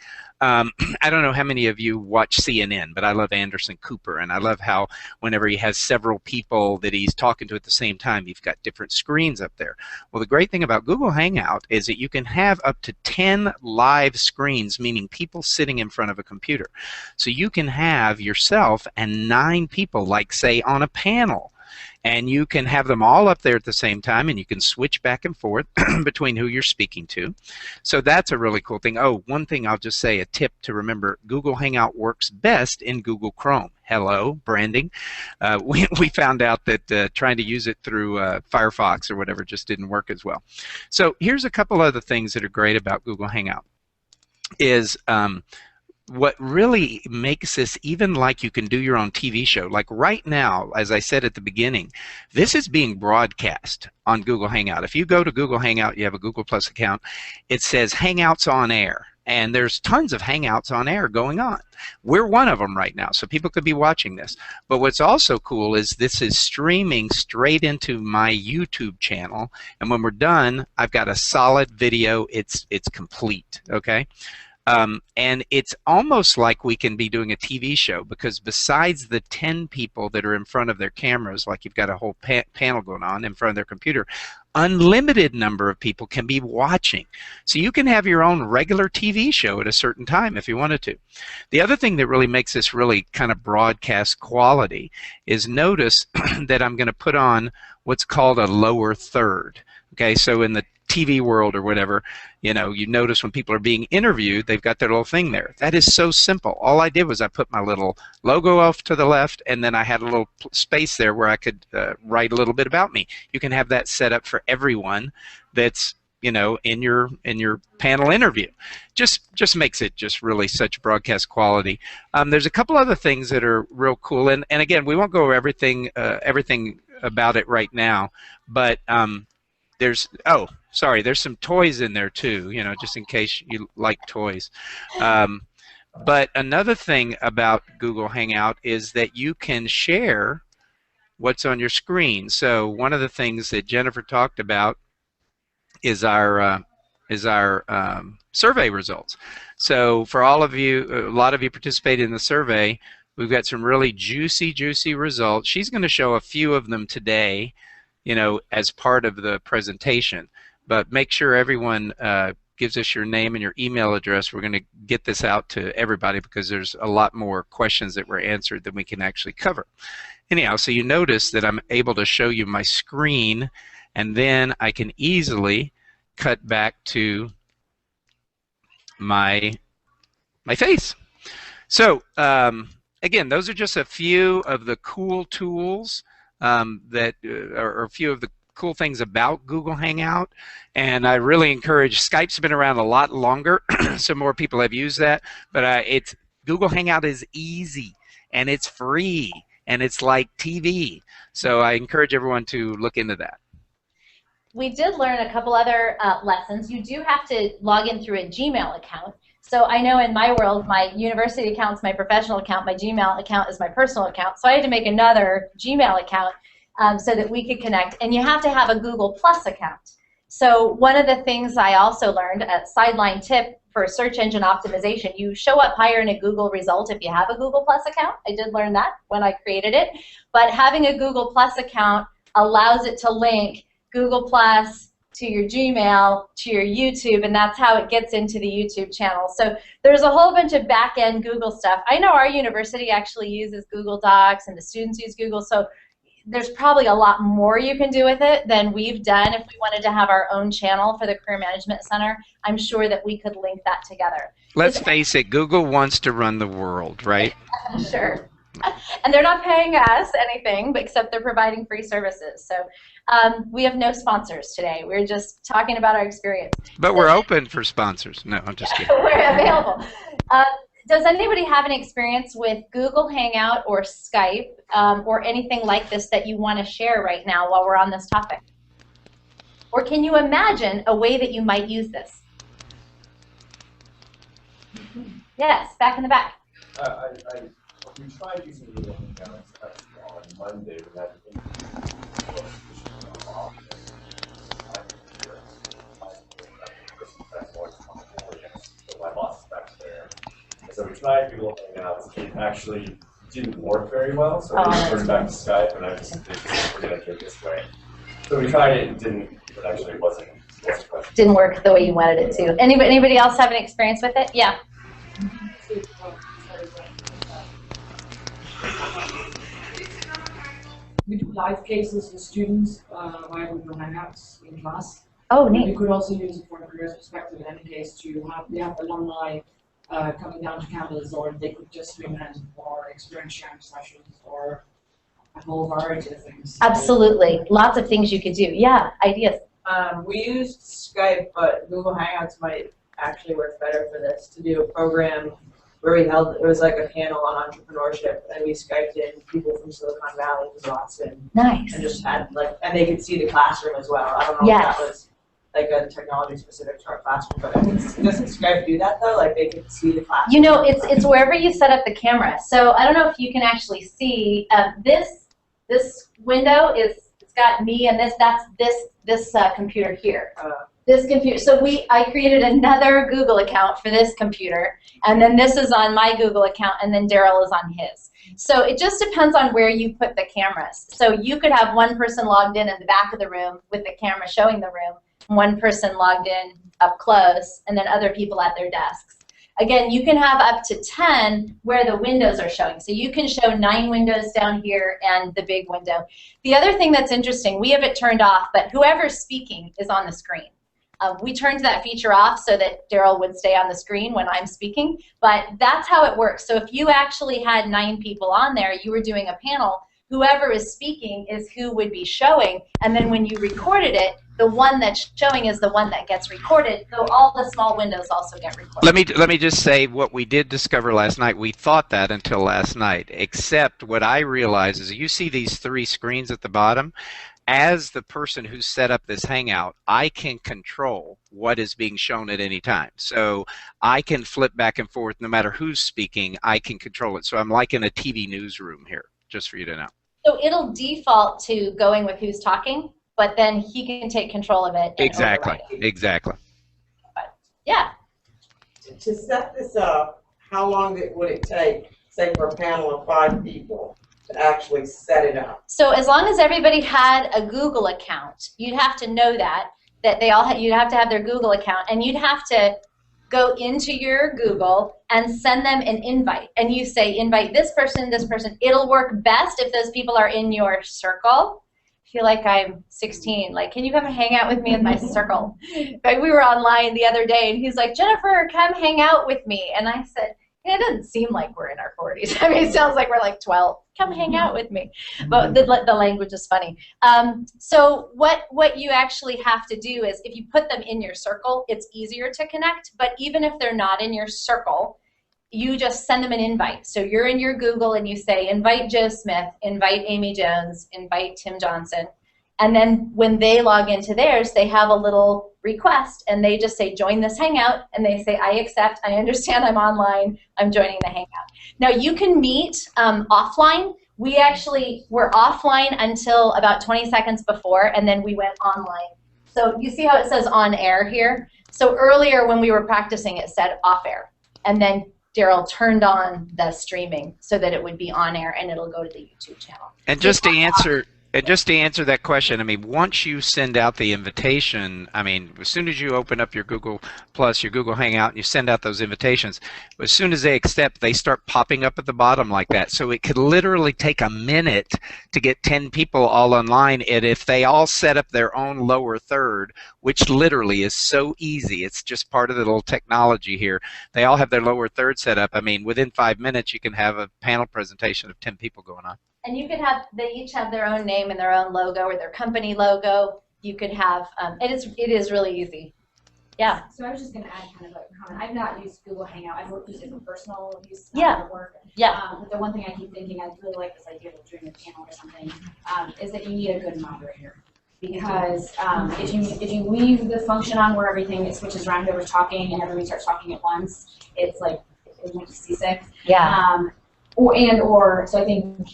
I don't know how many of you watch CNN, but I love Anderson Cooper, and I love how whenever he has several people that he's talking to at the same time, you've got different screens up there. Well, the great thing about Google Hangout is that you can have up to 10 live screens, meaning people sitting in front of a computer. So you can have yourself and 9 people, like say on a panel, and you can have them all up there at the same time, and you can switch back and forth between who you're speaking to. So that's a really cool thing. Oh, one thing I'll just say, a tip to remember, Google Hangout works best in Google Chrome. Hello, branding. We found out that trying to use it through Firefox or whatever just didn't work as well. So here's a couple other things that are great about Google Hangout. Is what really makes this even like you can do your own TV show. Like right now, as I said at the beginning, this is being broadcast on Google Hangout. If you go to Google Hangout, you have a Google Plus account, it says Hangouts on Air. And there's tons of Hangouts on air going on. We're one of them right now, so people could be watching this. But what's also cool is this is streaming straight into my YouTube channel. And when we're done, I've got a solid video. It's complete, okay? And it's almost like we can be doing a TV show, because besides the 10 people that are in front of their cameras, like you've got a whole panel going on in front of their computer, unlimited number of people can be watching. So you can have your own regular TV show at a certain time if you wanted to. The other thing that really makes this really kind of broadcast quality is, notice that I'm going to put on what's called a lower third. Okay, so in the TV world or whatever, you notice when people are being interviewed, they've got their little thing there. That is so simple. All I did was I put my little logo off to the left, and then I had a little space there where I could write a little bit about me. You can have that set up for everyone that's in your panel interview. Just makes it just really such broadcast quality. There's a couple other things that are real cool, and again, we won't go over everything about it right now, but there's some toys in there too, just in case you like toys. But another thing about Google Hangout is that you can share what's on your screen. So one of the things that Jennifer talked about is our survey results. So for all of you, a lot of you participated in the survey. We've got some really juicy results. She's going to show a few of them today, as part of the presentation. But make sure everyone gives us your name and your email address. We're going to get this out to everybody, because there's a lot more questions that were answered than we can actually cover. Anyhow, so you notice that I'm able to show you my screen, and then I can easily cut back to my face. So again, those are just a few of the cool tools that are a few of the cool things about Google Hangout, and I really encourage. Skype's been around a lot longer, so more people have used that, but Google Hangout is easy, and it's free, and it's like TV, so I encourage everyone to look into that. We did learn a couple other lessons. You do have to log in through a Gmail account. So I know in my world, my university account's my professional account, my Gmail account is my personal account, so I had to make another Gmail account so that we could connect. And you have to have a Google Plus account. So one of the things I also learned, a sideline tip for search engine optimization, you show up higher in a Google result if you have a Google Plus account. I did learn that when I created it. But having a Google Plus account allows it to link Google Plus to your Gmail, to your YouTube, and that's how it gets into the YouTube channel. So there's a whole bunch of back-end Google stuff. I know our university actually uses Google Docs, and the students use Google, so there's probably a lot more you can do with it than we've done. If we wanted to have our own channel for the Career Management Center, I'm sure that we could link that together. Let's face it, Google wants to run the world, right? Sure. And they're not paying us anything, except they're providing free services. So we have no sponsors today. We're just talking about our experience. But we're open for sponsors. No, I'm just kidding. We're available. Does anybody have an experience with Google Hangout or Skype or anything like this that you want to share right now while we're on this topic? Or can you imagine a way that you might use this? Yes, back in the back. We tried using Google Hangouts on Monday. We had my boss is back there. And so we tried Google Hangouts. It actually didn't work very well, so we turned back to Skype, and I just we're going to do it this way. So we tried it, but actually it wasn't Didn't work the way you wanted it to. Anybody else have an experience with it? Yeah. We do live cases with students via Google Hangouts in class. Oh, neat. You could also use it for a careers perspective in any case to have alumni coming down to campus, or they could just stream in or experience sharing sessions or a whole variety of things. Absolutely. Lots of things you could do. Yeah, ideas. We used Skype, but Google Hangouts might actually work better for this, to do a program where we held, it was like a panel on entrepreneurship, and we Skyped in people from Silicon Valley, Austin. Nice. And just had and they could see the classroom as well. I don't know if that was like a technology specific to our classroom, but doesn't Skype do that though? Like they could see the classroom? You know, it's wherever you set up the camera. So I don't know if you can actually see this window it's got me and that's this computer here. This computer. So I created another Google account for this computer, and then this is on my Google account, and then Darrell is on his. So it just depends on where you put the cameras. So you could have one person logged in the back of the room with the camera showing the room, one person logged in up close, and then other people at their desks. Again, you can have up to 10 where the windows are showing. So you can show 9 windows down here and the big window. The other thing that's interesting, we have it turned off, but whoever's speaking is on the screen. We turned that feature off so that Darrell would stay on the screen when I'm speaking, but that's how it works. So if you actually had 9 people on there, you were doing a panel, whoever is speaking is who would be showing, and then when you recorded it, the one that's showing is the one that gets recorded, so all the small windows also get recorded. Let me just say what we did discover last night. We thought that until last night, except what I realized is you see these 3 screens at the bottom. As the person who set up this Hangout, I can control what is being shown at any time. So I can flip back and forth no matter who's speaking, I can control it. So I'm like in a TV newsroom here, just for you to know. So it'll default to going with who's talking, but then he can take control of it. Exactly, exactly. But, yeah. To set this up, how long would it take, say for a panel of 5 people, to actually set it up? So as long as everybody had a Google account, you'd have to know that they all you'd have to have their Google account, and you'd have to go into your Google and send them an invite, and you say invite this person, this person. It'll work best if those people are in your circle. I feel like I'm 16. Like, can you come and hang out with me in my circle? Like, we were online the other day, and he's like, Jennifer, come hang out with me. And I said, it doesn't seem like we're in our 40s. I mean, it sounds like we're like 12. Come hang out with me. But the language is funny. So what you actually have to do is if you put them in your circle, it's easier to connect. But even if they're not in your circle, you just send them an invite. So you're in your Google and you say, invite Joe Smith, invite Amy Jones, invite Tim Johnson. And then when they log into theirs, they have a little request, and they just say, join this Hangout, and they say, I accept, I understand I'm online, I'm joining the Hangout. Now, you can meet offline. We actually were offline until about 20 seconds before, and then we went online. So you see how it says on air here? So earlier when we were practicing, it said off air, and then Darrell turned on the streaming so that it would be on air, and it'll go to the YouTube channel. And just to answer And just to answer that question, I mean, once you send out the invitation, I mean, as soon as you open up your Google Plus, your Google Hangout, and you send out those invitations, as soon as they accept, they start popping up at the bottom like that. So it could literally take a minute to get 10 people all online, and if they all set up their own lower third, which literally is so easy, it's just part of the little technology here. They all have their lower third set up. I mean, within 5 minutes, you can have a panel presentation of 10 people going on. And you could have, they each have their own name and their own logo or their company logo. You could have, it is really easy. Yeah. So I was just going to add kind of a comment. I've not used Google Hangout. I've used it for personal use Yeah. at work. Yeah. But the one thing I keep thinking, I really like this idea of doing a panel or something, is that you need a good moderator. Because if you leave the function on where everything it switches around, whoever's talking and everybody starts talking at once, it's like it makes you seasick. Yeah. So I think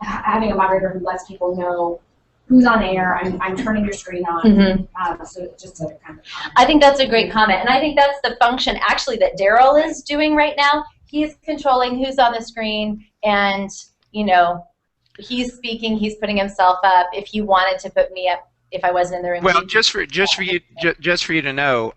having a moderator who lets people know who's on air, I'm turning your screen on. Mm-hmm. So just to kind of. I think that's a great comment, and I think that's the function actually that Darrell is doing right now. He's controlling who's on the screen, and he's speaking, he's putting himself up. If you wanted to put me up, if I wasn't in the room. Well, just for you to know,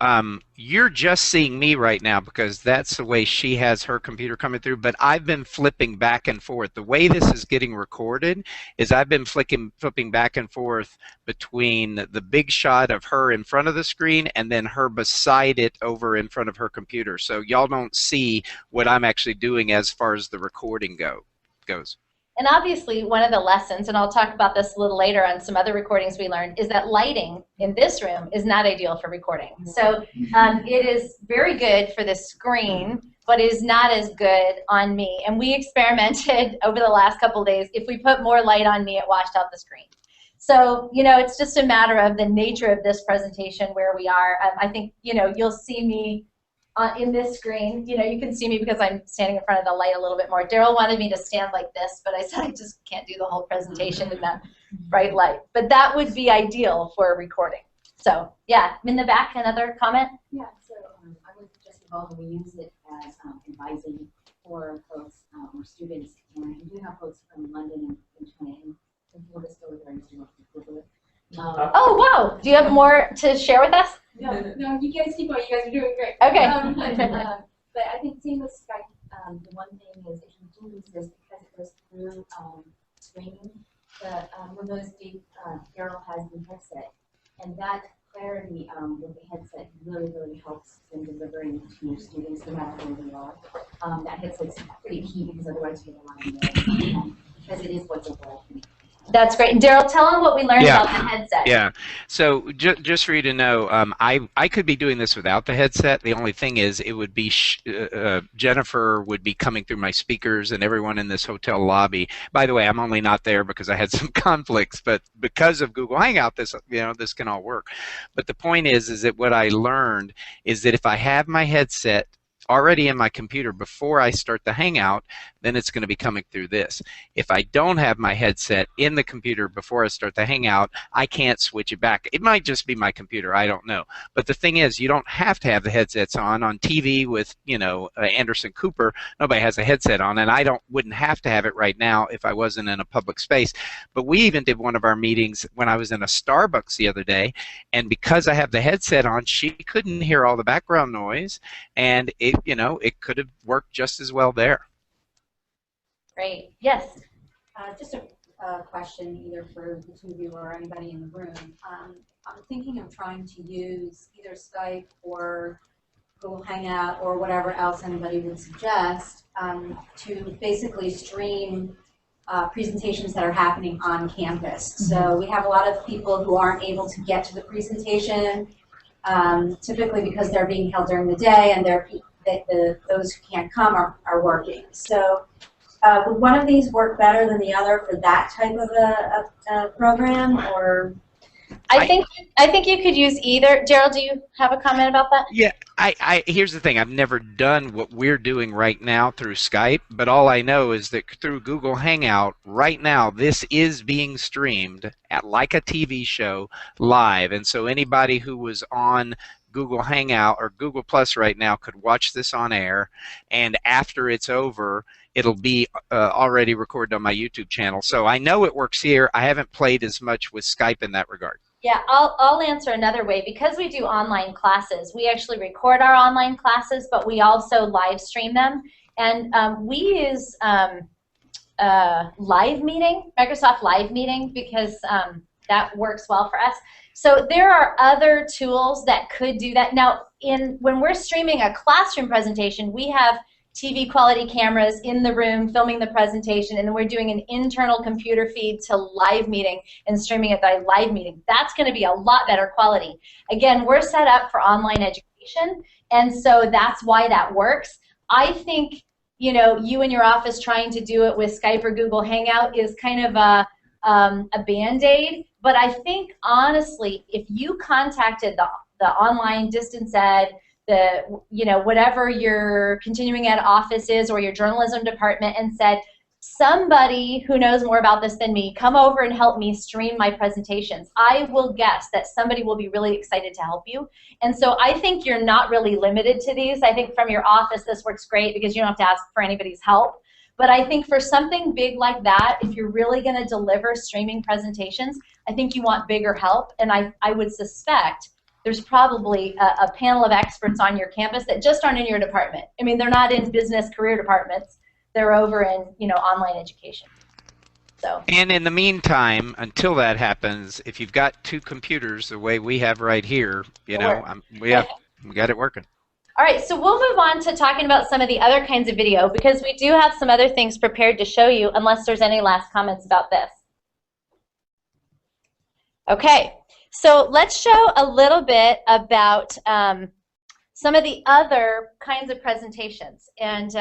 you're just seeing me right now because that's the way she has her computer coming through. But I've been flipping back and forth. The way this is getting recorded is I've been flipping back and forth between the big shot of her in front of the screen and then her beside it over in front of her computer. So y'all don't see what I'm actually doing as far as the recording goes. And obviously, one of the lessons, and I'll talk about this a little later on some other recordings we learned, is that lighting in this room is not ideal for recording. So it is very good for the screen, but is not as good on me. And we experimented over the last couple of days. If we put more light on me, it washed out the screen. So, it's just a matter of the nature of this presentation where we are. I think, you'll see me in this screen. You can see me because I'm standing in front of the light a little bit more. Darrell wanted me to stand like this, but I said I just can't do the whole presentation in that bright light. But that would be ideal for a recording. So, yeah, in the back, another comment? Yeah, so I was just involved and we use it as advising for folks or students. And we do have folks from London and China and Florida still with our students. Oh, wow. Do you have more to share with us? No, you guys keep going. You guys are doing great. Okay. But I think same with Skype, the one thing is if you do use this because it goes through streaming, we'll notice Darrell has the headset, and that clarity with the headset really, really helps in delivering to students no matter where they are. That headset's pretty key because otherwise you're relying on because it is what's overall. That's great. And Darrell, tell them what we learned about the headset. Yeah. So just for you to know, I could be doing this without the headset. The only thing is it would be Jennifer would be coming through my speakers and everyone in this hotel lobby. By the way, I'm only not there because I had some conflicts, but because of Google Hangout, this can all work. But the point is that what I learned is that if I have my headset already in my computer before I start the Hangout, then it's going to be coming through this. If I don't have my headset in the computer before I start the Hangout, I can't switch it back. It might just be my computer, I don't know. But the thing is, you don't have to have the headsets on TV with, Anderson Cooper. Nobody has a headset on, and I wouldn't have to have it right now if I wasn't in a public space. But we even did one of our meetings when I was in a Starbucks the other day, and because I have the headset on, she couldn't hear all the background noise, and it could have worked just as well there. Great. Yes. Just a question either for the two of you or anybody in the room. I'm thinking of trying to use either Skype or Google Hangout or whatever else anybody would suggest to basically stream presentations that are happening on campus. So we have a lot of people who aren't able to get to the presentation, typically because they're being held during the day and those who can't come are working. So would one of these work better than the other for that type of a program, or? I think you could use either. Darrell, do you have a comment about that? Yeah, here's the thing. I've never done what we're doing right now through Skype, but all I know is that through Google Hangout, right now, this is being streamed like a TV show live. And so anybody who was on Google Hangout or Google Plus right now could watch this on air, and after it's over, it'll be already recorded on my YouTube channel. So I know it works here. I haven't played as much with Skype in that regard. Yeah, I'll answer another way. Because we do online classes, we actually record our online classes, but we also live stream them. And we use Live Meeting, Microsoft Live Meeting, because that works well for us. So there are other tools that could do that. Now, when we're streaming a classroom presentation, we have TV quality cameras in the room filming the presentation, and then we're doing an internal computer feed to Live Meeting and streaming it by Live Meeting. That's going to be a lot better quality. Again, we're set up for online education, and so that's why that works. I think, you know, you in your office trying to do it with Skype or Google Hangout is kind of a Band-Aid, but I think, honestly, if you contacted the online distance ed, whatever your continuing ed office is or your journalism department, and said, somebody who knows more about this than me, come over and help me stream my presentations, I will guess that somebody will be really excited to help you. And so I think you're not really limited to these. I think from your office this works great because you don't have to ask for anybody's help. But I think for something big like that, if you're really going to deliver streaming presentations, I think you want bigger help. And I would suspect there's probably a panel of experts on your campus that just aren't in your department. I mean, they're not in business career departments. They're over in, online education. So. And in the meantime, until that happens, if you've got two computers the way we have right here, we got it working. All right, so we'll move on to talking about some of the other kinds of video, because we do have some other things prepared to show you, unless there's any last comments about this. Okay, so let's show a little bit about some of the other kinds of presentations. And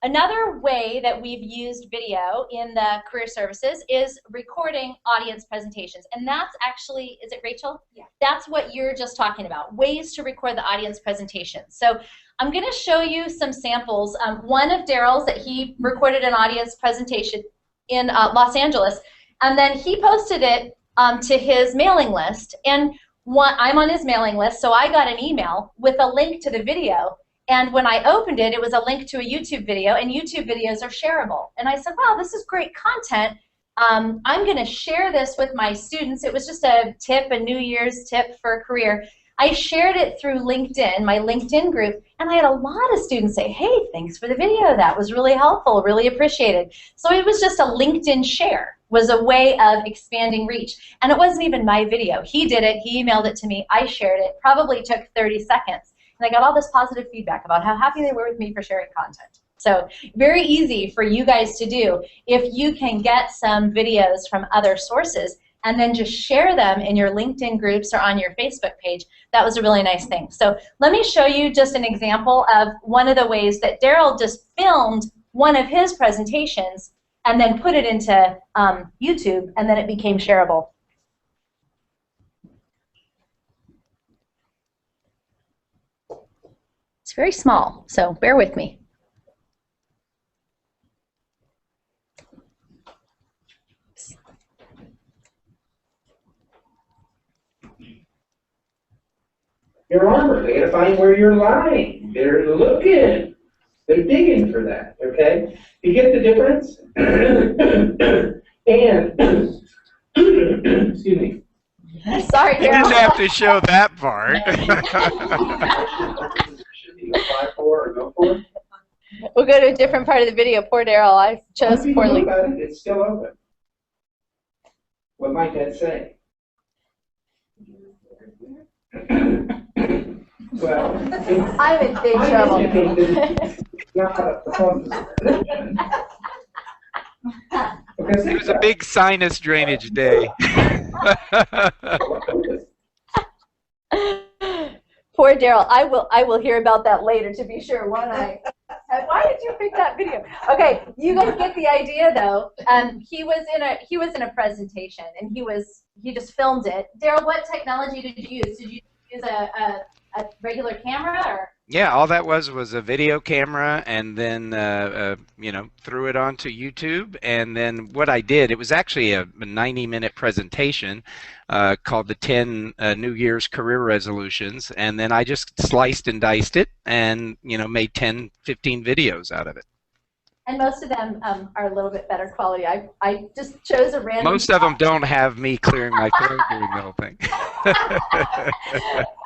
another way that we've used video in the career services is recording audience presentations. And that's actually, is it Rachel? Yeah. That's what you're just talking about, ways to record the audience presentations. So I'm going to show you some samples. One of Darrell's that he recorded an audience presentation in Los Angeles, and then he posted it to his mailing list. And I'm on his mailing list, so I got an email with a link to the video. And when I opened it, it was a link to a YouTube video, and YouTube videos are shareable. And I said, wow, this is great content. I'm going to share this with my students. It was just a tip, a New Year's tip for a career. I shared it through LinkedIn, my LinkedIn group, and I had a lot of students say, hey, thanks for the video. That was really helpful, really appreciated. So it was just a LinkedIn share, was a way of expanding reach. And it wasn't even my video. He did it. He emailed it to me. I shared it. Probably took 30 seconds. And I got all this positive feedback about how happy they were with me for sharing content. So very easy for you guys to do. If you can get some videos from other sources and then just share them in your LinkedIn groups or on your Facebook page, that was a really nice thing. So let me show you just an example of one of the ways that Darrell just filmed one of his presentations and then put it into YouTube, and then it became shareable. It's very small, so bear with me. Your armor, they gotta find where you're lying. They're looking. They're digging for that, okay? You get the difference? And, excuse me. Sorry, you didn't have to show that part. Should you apply for or go for? We'll go to a different part of the video. Poor Darrell, I chose poorly. About it, it's still open. What might that say? Well, I'm in big trouble. It was a big sinus drainage day. Poor Darrell. I will hear about that later, to be sure. Why did you pick that video? Okay, you guys get the idea though. He was in a presentation, and he just filmed it. Darrell, what technology did you use? Did you use a regular camera, or? Yeah, all that was a video camera, and then you know, threw it onto YouTube. And then what I did, it was actually a 90-minute presentation called the 10 New Year's Career Resolutions, and then I just sliced and diced it, and you know, made 10, 15 videos out of it. And most of them are a little bit better quality. I just chose a random. Most of them don't have me clearing my throat during the whole thing.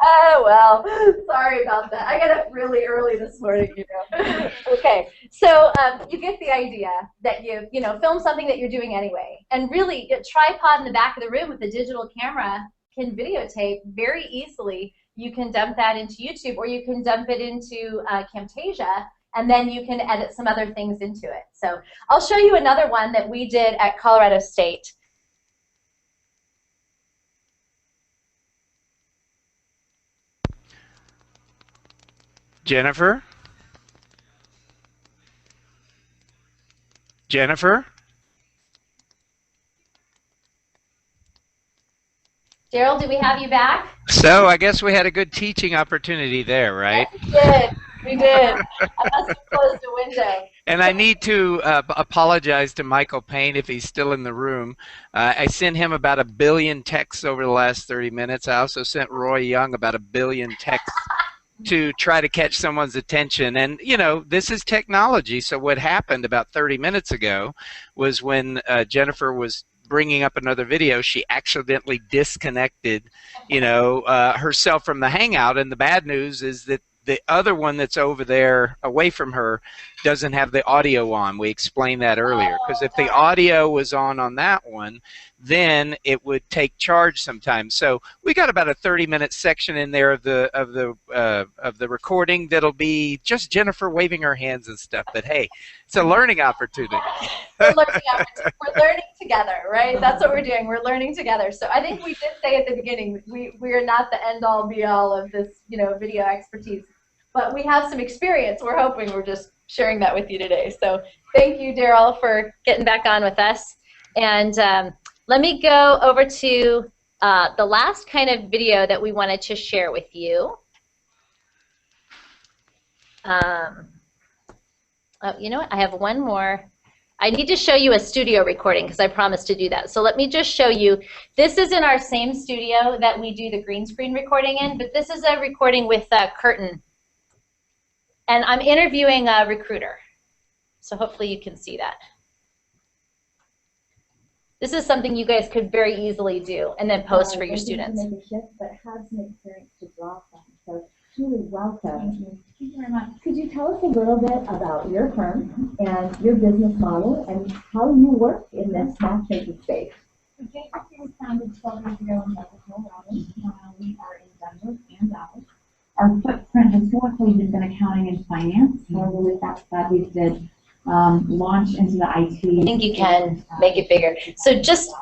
Oh, well, sorry about that. I got up really early this morning, you know. Okay, so you get the idea that you know, film something that you're doing anyway. And really, a tripod in the back of the room with a digital camera can videotape very easily. You can dump that into YouTube, or you can dump it into Camtasia, and then you can edit some other things into it. So I'll show you another one that we did at Colorado State. Jennifer? Jennifer? Darrell, do we have you back? So I guess we had a good teaching opportunity there, right? Yes, we did. I must have closed the window. And I need to apologize to Michael Payne if he's still in the room. I sent him about 1 billion texts over the last 30 minutes. I also sent Roy Young about 1 billion texts to try to catch someone's attention. And, you know, this is technology. So what happened about 30 minutes ago was when Jennifer was bringing up another video, she accidentally disconnected, you know, herself from the Hangout. And the bad news is that the other one that's over there away from her doesn't have the audio on. We explained that earlier, because if the audio was on that one, then it would take charge sometimes. So we got about a 30-minute section in there of the recording that'll be just Jennifer waving her hands and stuff. But hey, it's a learning opportunity. We're learning together, right? That's what we're doing. We're learning together. So I think we did say at the beginning, we are not the end-all, be-all of this, you know, video expertise. But we have some experience. We're hoping we're just sharing that with you today. So thank you, Darrell, for getting back on with us. And let me go over to the last kind of video that we wanted to share with you. Oh, you know what? I have one more. I need to show you a studio recording because I promised to do that. So let me just show you. This is in our same studio that we do the green screen recording in, but this is a recording with Curtin. And I'm interviewing a recruiter. So hopefully you can see that. This is something you guys could very easily do and then post for your students. Make a shift, but have some experience to draw from. So Julie, welcome. Thank you very much. Could you tell us a little bit about your firm and your business model and how you work in this matchmaking space? Okay, our firm was founded 12 years ago in Denver, Colorado. We are in Denver and Dallas. Our footprint historically has been accounting and finance. However, with that said, we did launch into the IT. I think you can make it bigger. So just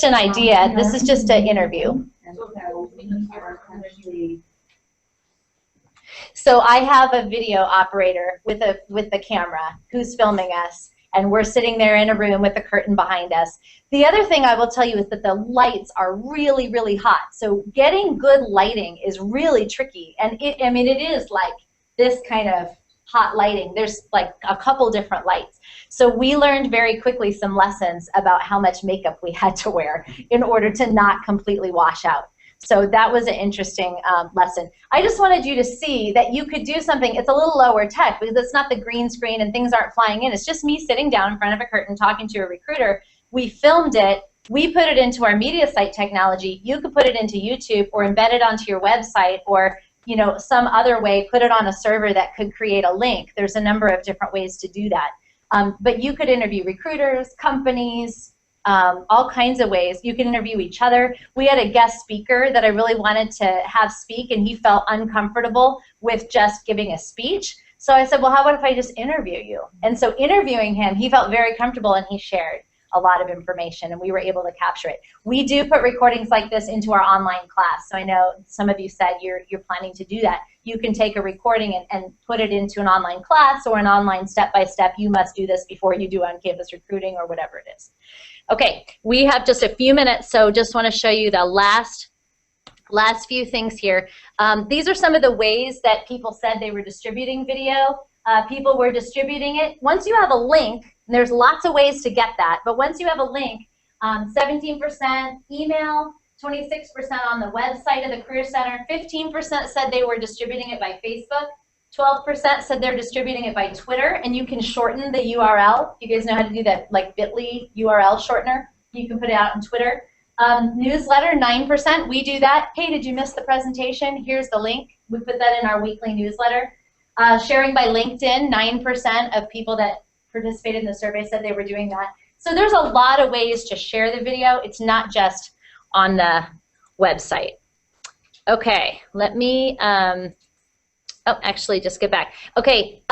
an idea. This is just an interview. So I have a video operator with the camera who's filming us, and we're sitting there in a room with a curtain behind us. The other thing I will tell you is that the lights are really, really hot. So getting good lighting is really tricky. And I mean, it is like this kind of hot lighting. There's like a couple different lights. So we learned very quickly some lessons about how much makeup we had to wear in order to not completely wash out. So that was an interesting lesson. I just wanted you to see that you could do something. It's a little lower tech because it's not the green screen and things aren't flying in. It's just me sitting down in front of a curtain talking to a recruiter. We filmed it. We put it into our media site technology. You could put it into YouTube or embed it onto your website or, you know, some other way, put it on a server that could create a link. There's a number of different ways to do that. But you could interview recruiters, companies, all kinds of ways. You can interview each other. We had a guest speaker that I really wanted to have speak, and he felt uncomfortable with just giving a speech. So I said, well, how about if I just interview you? And so interviewing him, he felt very comfortable, and he shared a lot of information, and we were able to capture it. We do put recordings like this into our online class. So I know some of you said you're planning to do that. You can take a recording and put it into an online class or an online step-by-step. You must do this before you do on-campus recruiting or whatever it is. Okay, we have just a few minutes, so just want to show you the last last few things here. These are some of the ways that people said they were distributing video. People were distributing it. Once you have a link, and there's lots of ways to get that, but once you have a link, 17% email, 26% on the website of the Career Center, 15% said they were distributing it by Facebook, 12% said they're distributing it by Twitter, and you can shorten the URL. You guys know how to do that, like bit.ly URL shortener. You can put it out on Twitter. Newsletter, 9%. We do that. Hey, did you miss the presentation? Here's the link. We put that in our weekly newsletter. Sharing by LinkedIn, 9% of people that participated in the survey said they were doing that. So there's a lot of ways to share the video. It's not just on the website. Okay, let me, actually just get back. Okay,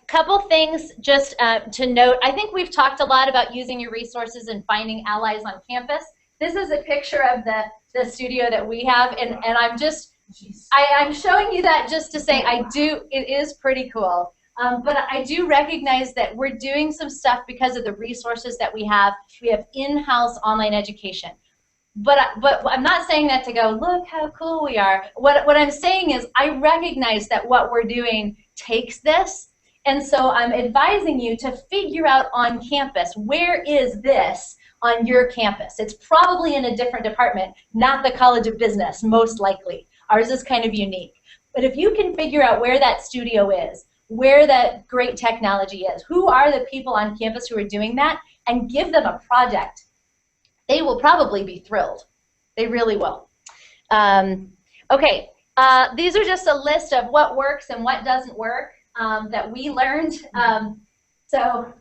couple things just to note. I think we've talked a lot about using your resources and finding allies on campus. This is a picture of the studio that we have, and I'm just, I'm showing you that just to say it is pretty cool. But I do recognize that we're doing some stuff because of the resources that we have. We have in-house online education. But I'm not saying that to go, look how cool we are. What I'm saying is I recognize that what we're doing takes this. And so I'm advising you to figure out on campus, where is this on your campus? It's probably in a different department, not the College of Business, most likely. Ours is kind of unique. But if you can figure out where that studio is, where that great technology is, who are the people on campus who are doing that, and give them a project, they will probably be thrilled. They really will. Okay, these are just a list of what works and what doesn't work that we learned. So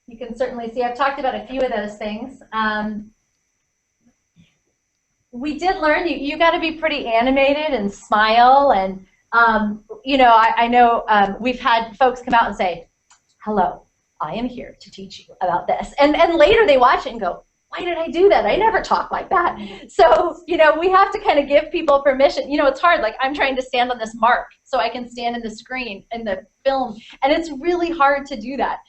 you can certainly see I've talked about a few of those things. We did learn you got to be pretty animated and smile, and you know, I know we've had folks come out and say, hello, I am here to teach you about this, and later they watch it and go, why did I do that? I never talk like that. So, you know, we have to kind of give people permission. You know, it's hard. Like, I'm trying to stand on this mark so I can stand in the screen, in the film, and it's really hard to do that.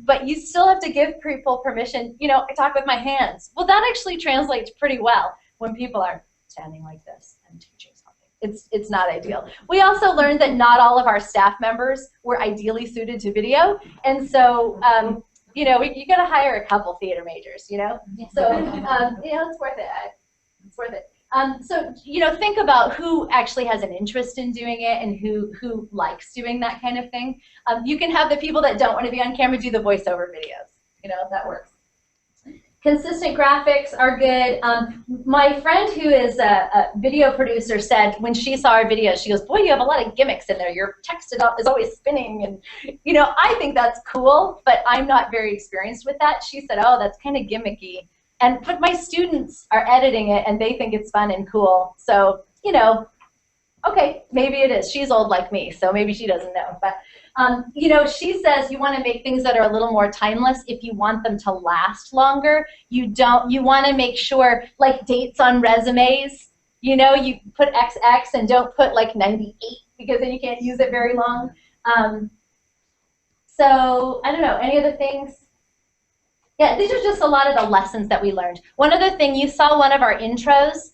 But you still have to give people permission. You know, I talk with my hands. Well, that actually translates pretty well when people are standing like this and teaching something. It's not ideal. We also learned that not all of our staff members were ideally suited to video, and so you know, you got to hire a couple theater majors, you know? So, you know, it's worth it. It's worth it. So, you know, think about who actually has an interest in doing it and who likes doing that kind of thing. You can have the people that don't want to be on camera do the voiceover videos. You know, that works. Consistent graphics are good. My friend who is a video producer said when she saw our videos, she goes, boy, you have a lot of gimmicks in there. Your text is always spinning. And, you know, I think that's cool, but I'm not very experienced with that. She said, oh, that's kind of gimmicky. But my students are editing it, and they think it's fun and cool. So, you know, okay, maybe it is. She's old like me, so maybe she doesn't know. But you know, she says you want to make things that are a little more timeless if you want them to last longer. You want to make sure, like dates on resumes, you know, you put XX and don't put like 98 because then you can't use it very long. So, I don't know, any other things? Yeah, these are just a lot of the lessons that we learned. One other thing, you saw one of our intros.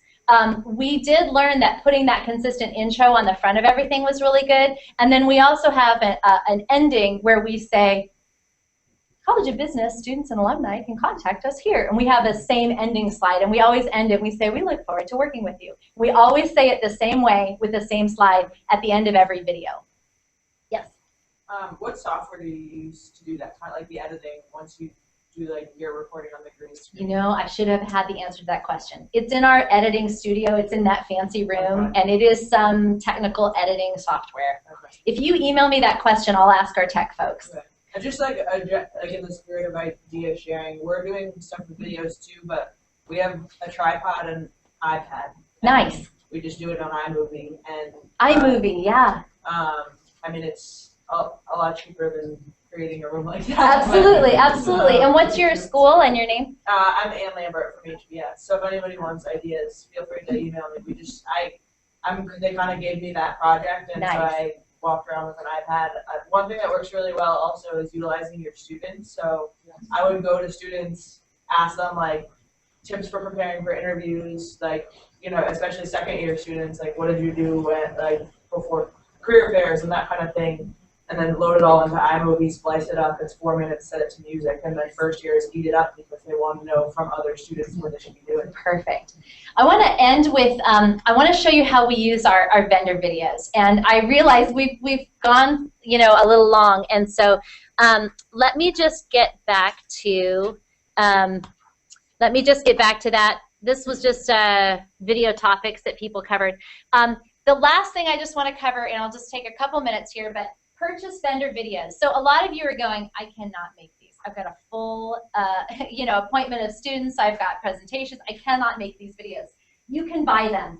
We did learn that putting that consistent intro on the front of everything was really good. And then we also have an ending where we say, College of Business students and alumni can contact us here. And we have the same ending slide. And we always end it, and we say, we look forward to working with you. We always say it the same way with the same slide at the end of every video. Yes? What software do you use to do that kind of like the editing once you do like your recording on the green screen? You know, I should have had the answer to that question. It's in our editing studio. It's in that fancy room, and it is some technical editing software. Okay. If you email me that question, I'll ask our tech folks. Okay. And just like in the spirit of idea sharing, we're doing stuff with videos too, but we have a tripod and iPad. Nice. We just do it on iMovie and iMovie, yeah. I mean, it's a lot cheaper than creating a room like that. Absolutely, absolutely. And what's your school and your name? I'm Ann Lambert from HBS. So if anybody wants ideas, feel free to email me. They kind of gave me that project, and nice. So I walked around with an iPad. One thing that works really well also is utilizing your students. So I would go to students, ask them like, tips for preparing for interviews, like, you know, especially second year students, like what did you do when, like, before career fairs and that kind of thing, and then load it all into iMovie, splice it up, it's 4 minutes, set it to music, and then first years eat it up because they want to know from other students what they should be doing. Perfect. I want to end with, I want to show you how we use our vendor videos. And I realize we've gone, you know, a little long, and so let me just get back to, that. This was just video topics that people covered. The last thing I just want to cover, and I'll just take a couple minutes here, but purchase vendor videos. So a lot of you are going, I cannot make these. I've got a full you know, appointment of students. I've got presentations. I cannot make these videos. You can buy them.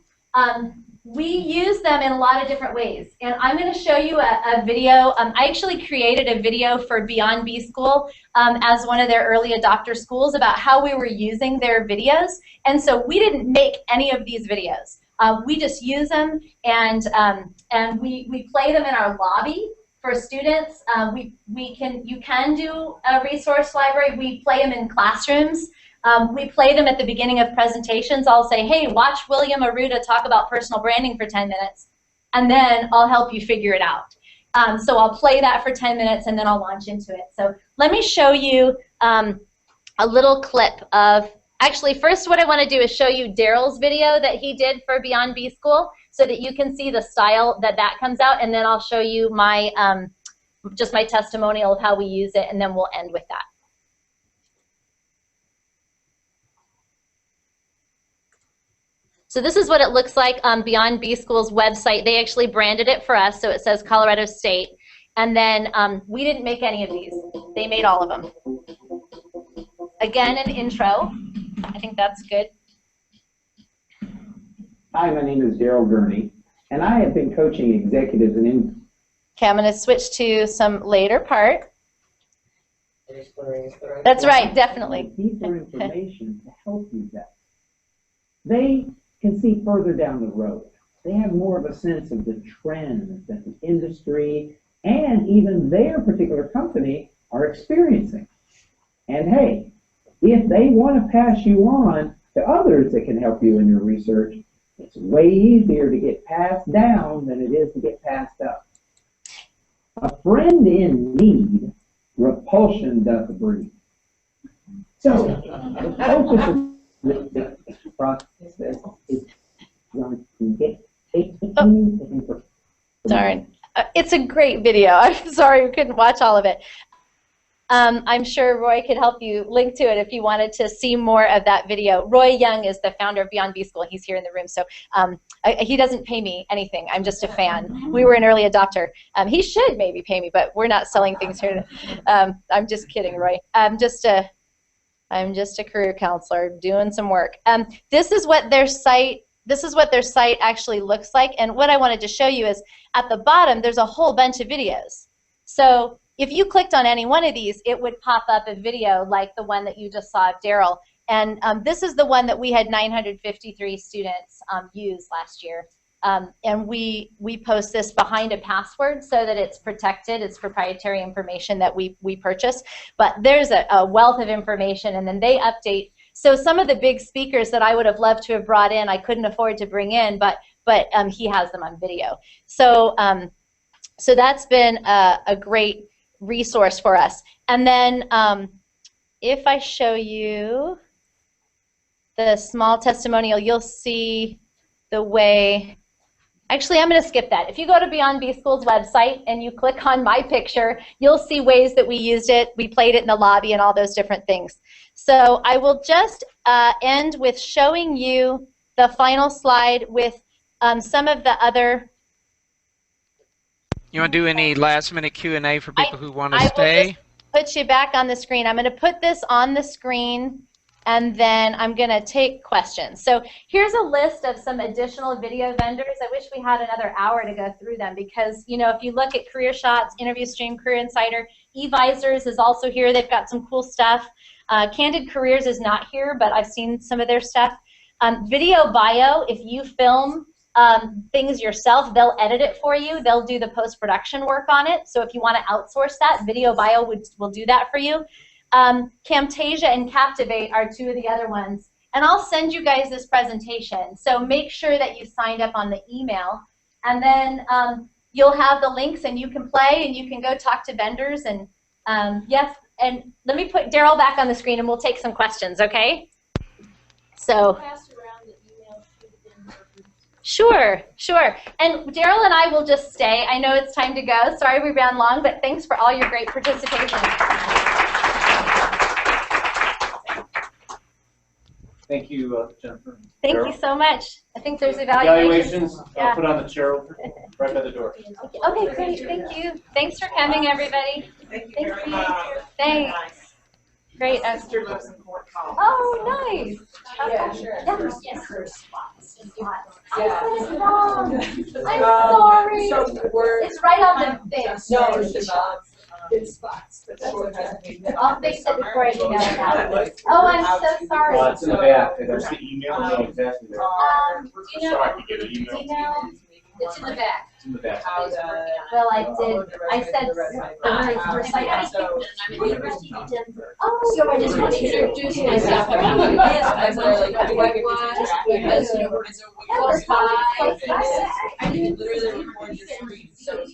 We use them in a lot of different ways. And I'm going to show you a video. I actually created a video for Beyond B School as one of their early adopter schools about how we were using their videos. And so we didn't make any of these videos. We just use them, and we play them in our lobby for students. You can do a resource library. We play them in classrooms. We play them at the beginning of presentations. I'll say, hey, watch William Arruda talk about personal branding for 10 minutes, and then I'll help you figure it out. So I'll play that for 10 minutes, and then I'll launch into it. So let me show you a little clip of, actually, first what I want to do is show you Darrell's video that he did for Beyond B School so that you can see the style that comes out, and then I'll show you my just my testimonial of how we use it, and then we'll end with that. So this is what it looks like on Beyond B School's website. They actually branded it for us, so it says Colorado State. And then we didn't make any of these. They made all of them. Again, an intro. I think that's good. Hi, my name is Darrell Gurney, and I have been coaching executives in. Okay, I'm going to switch to some later part. That's right, definitely. Deeper information to help you better. They can see further down the road. They have more of a sense of the trends that the industry and even their particular company are experiencing. And hey, if they want to pass you on to others that can help you in your research, it's way easier to get passed down than it is to get passed up. A friend in need, repulsion doth breed. So, the focus of the process is going to get Darn. It's a great video. I'm sorry we couldn't watch all of it. I'm sure Roy could help you link to it if you wanted to see more of that video. Roy Young is the founder of Beyond B School. He's here in the room, so he doesn't pay me anything. I'm just a fan. We were an early adopter. He should maybe pay me, but we're not selling things here. I'm just kidding, Roy. I'm just a career counselor doing some work. This is what their site actually looks like, and what I wanted to show you is at the bottom there's a whole bunch of videos. So if you clicked on any one of these, it would pop up a video like the one that you just saw of Darrell. And this is the one that we had 953 students use last year. And we post this behind a password so that it's protected. It's proprietary information that we purchase. But there's a wealth of information, and then they update. So some of the big speakers that I would have loved to have brought in, I couldn't afford to bring in, but he has them on video. So so that's been a great resource for us. And then if I show you the small testimonial, you'll see the way. Actually, I'm going to skip that. If you go to Beyond B School's website and you click on my picture, you'll see ways that we used it. We played it in the lobby and all those different things. So I will just end with showing you the final slide with some of the other. You want to do any last-minute Q&A for people who want to stay? I will just put you back on the screen. I'm going to put this on the screen, and then I'm going to take questions. So here's a list of some additional video vendors. I wish we had another hour to go through them because, you know, if you look at Career Shots, Interview Stream, Career Insider, eVisors is also here. They've got some cool stuff. Candid Careers is not here, but I've seen some of their stuff. Video Bio, if you film things yourself, they'll edit it for you. They'll do the post-production work on it. So if you want to outsource that, Video Bio will do that for you. Camtasia and Captivate are two of the other ones. and I'll send you guys this presentation. So make sure that you signed up on the email, and then you'll have the links, and you can play, and you can go talk to vendors. And yes, and let me put Darrell back on the screen, and we'll take some questions, okay? So. Sure, sure. And Darrell and I will just stay. I know it's time to go. Sorry we ran long, but thanks for all your great participation. Thank you, Jennifer. Thank Darrell. you so much. I think there's evaluations. I'll Yeah. put on the chair right by the door. Okay, great. Thank you. Thanks for coming, everybody. Thank you very much. Thanks. Great. My sister lives in Fort Collins. Oh, nice. Yeah, sure. Yes. Yeah. I'm sorry. It's right on the face. No, it's not. It's spots. I'll fix it before I email it out. Oh, I'm so sorry. It's in the back. There's the email. No, exactly there. Do you know? So I can get an email. It's in the back. It's in the back. Well, I did. I said University of Denver. Oh, So I just want to introduce myself. Yes, I'm like, because, you know, we're I can literally record your screen. So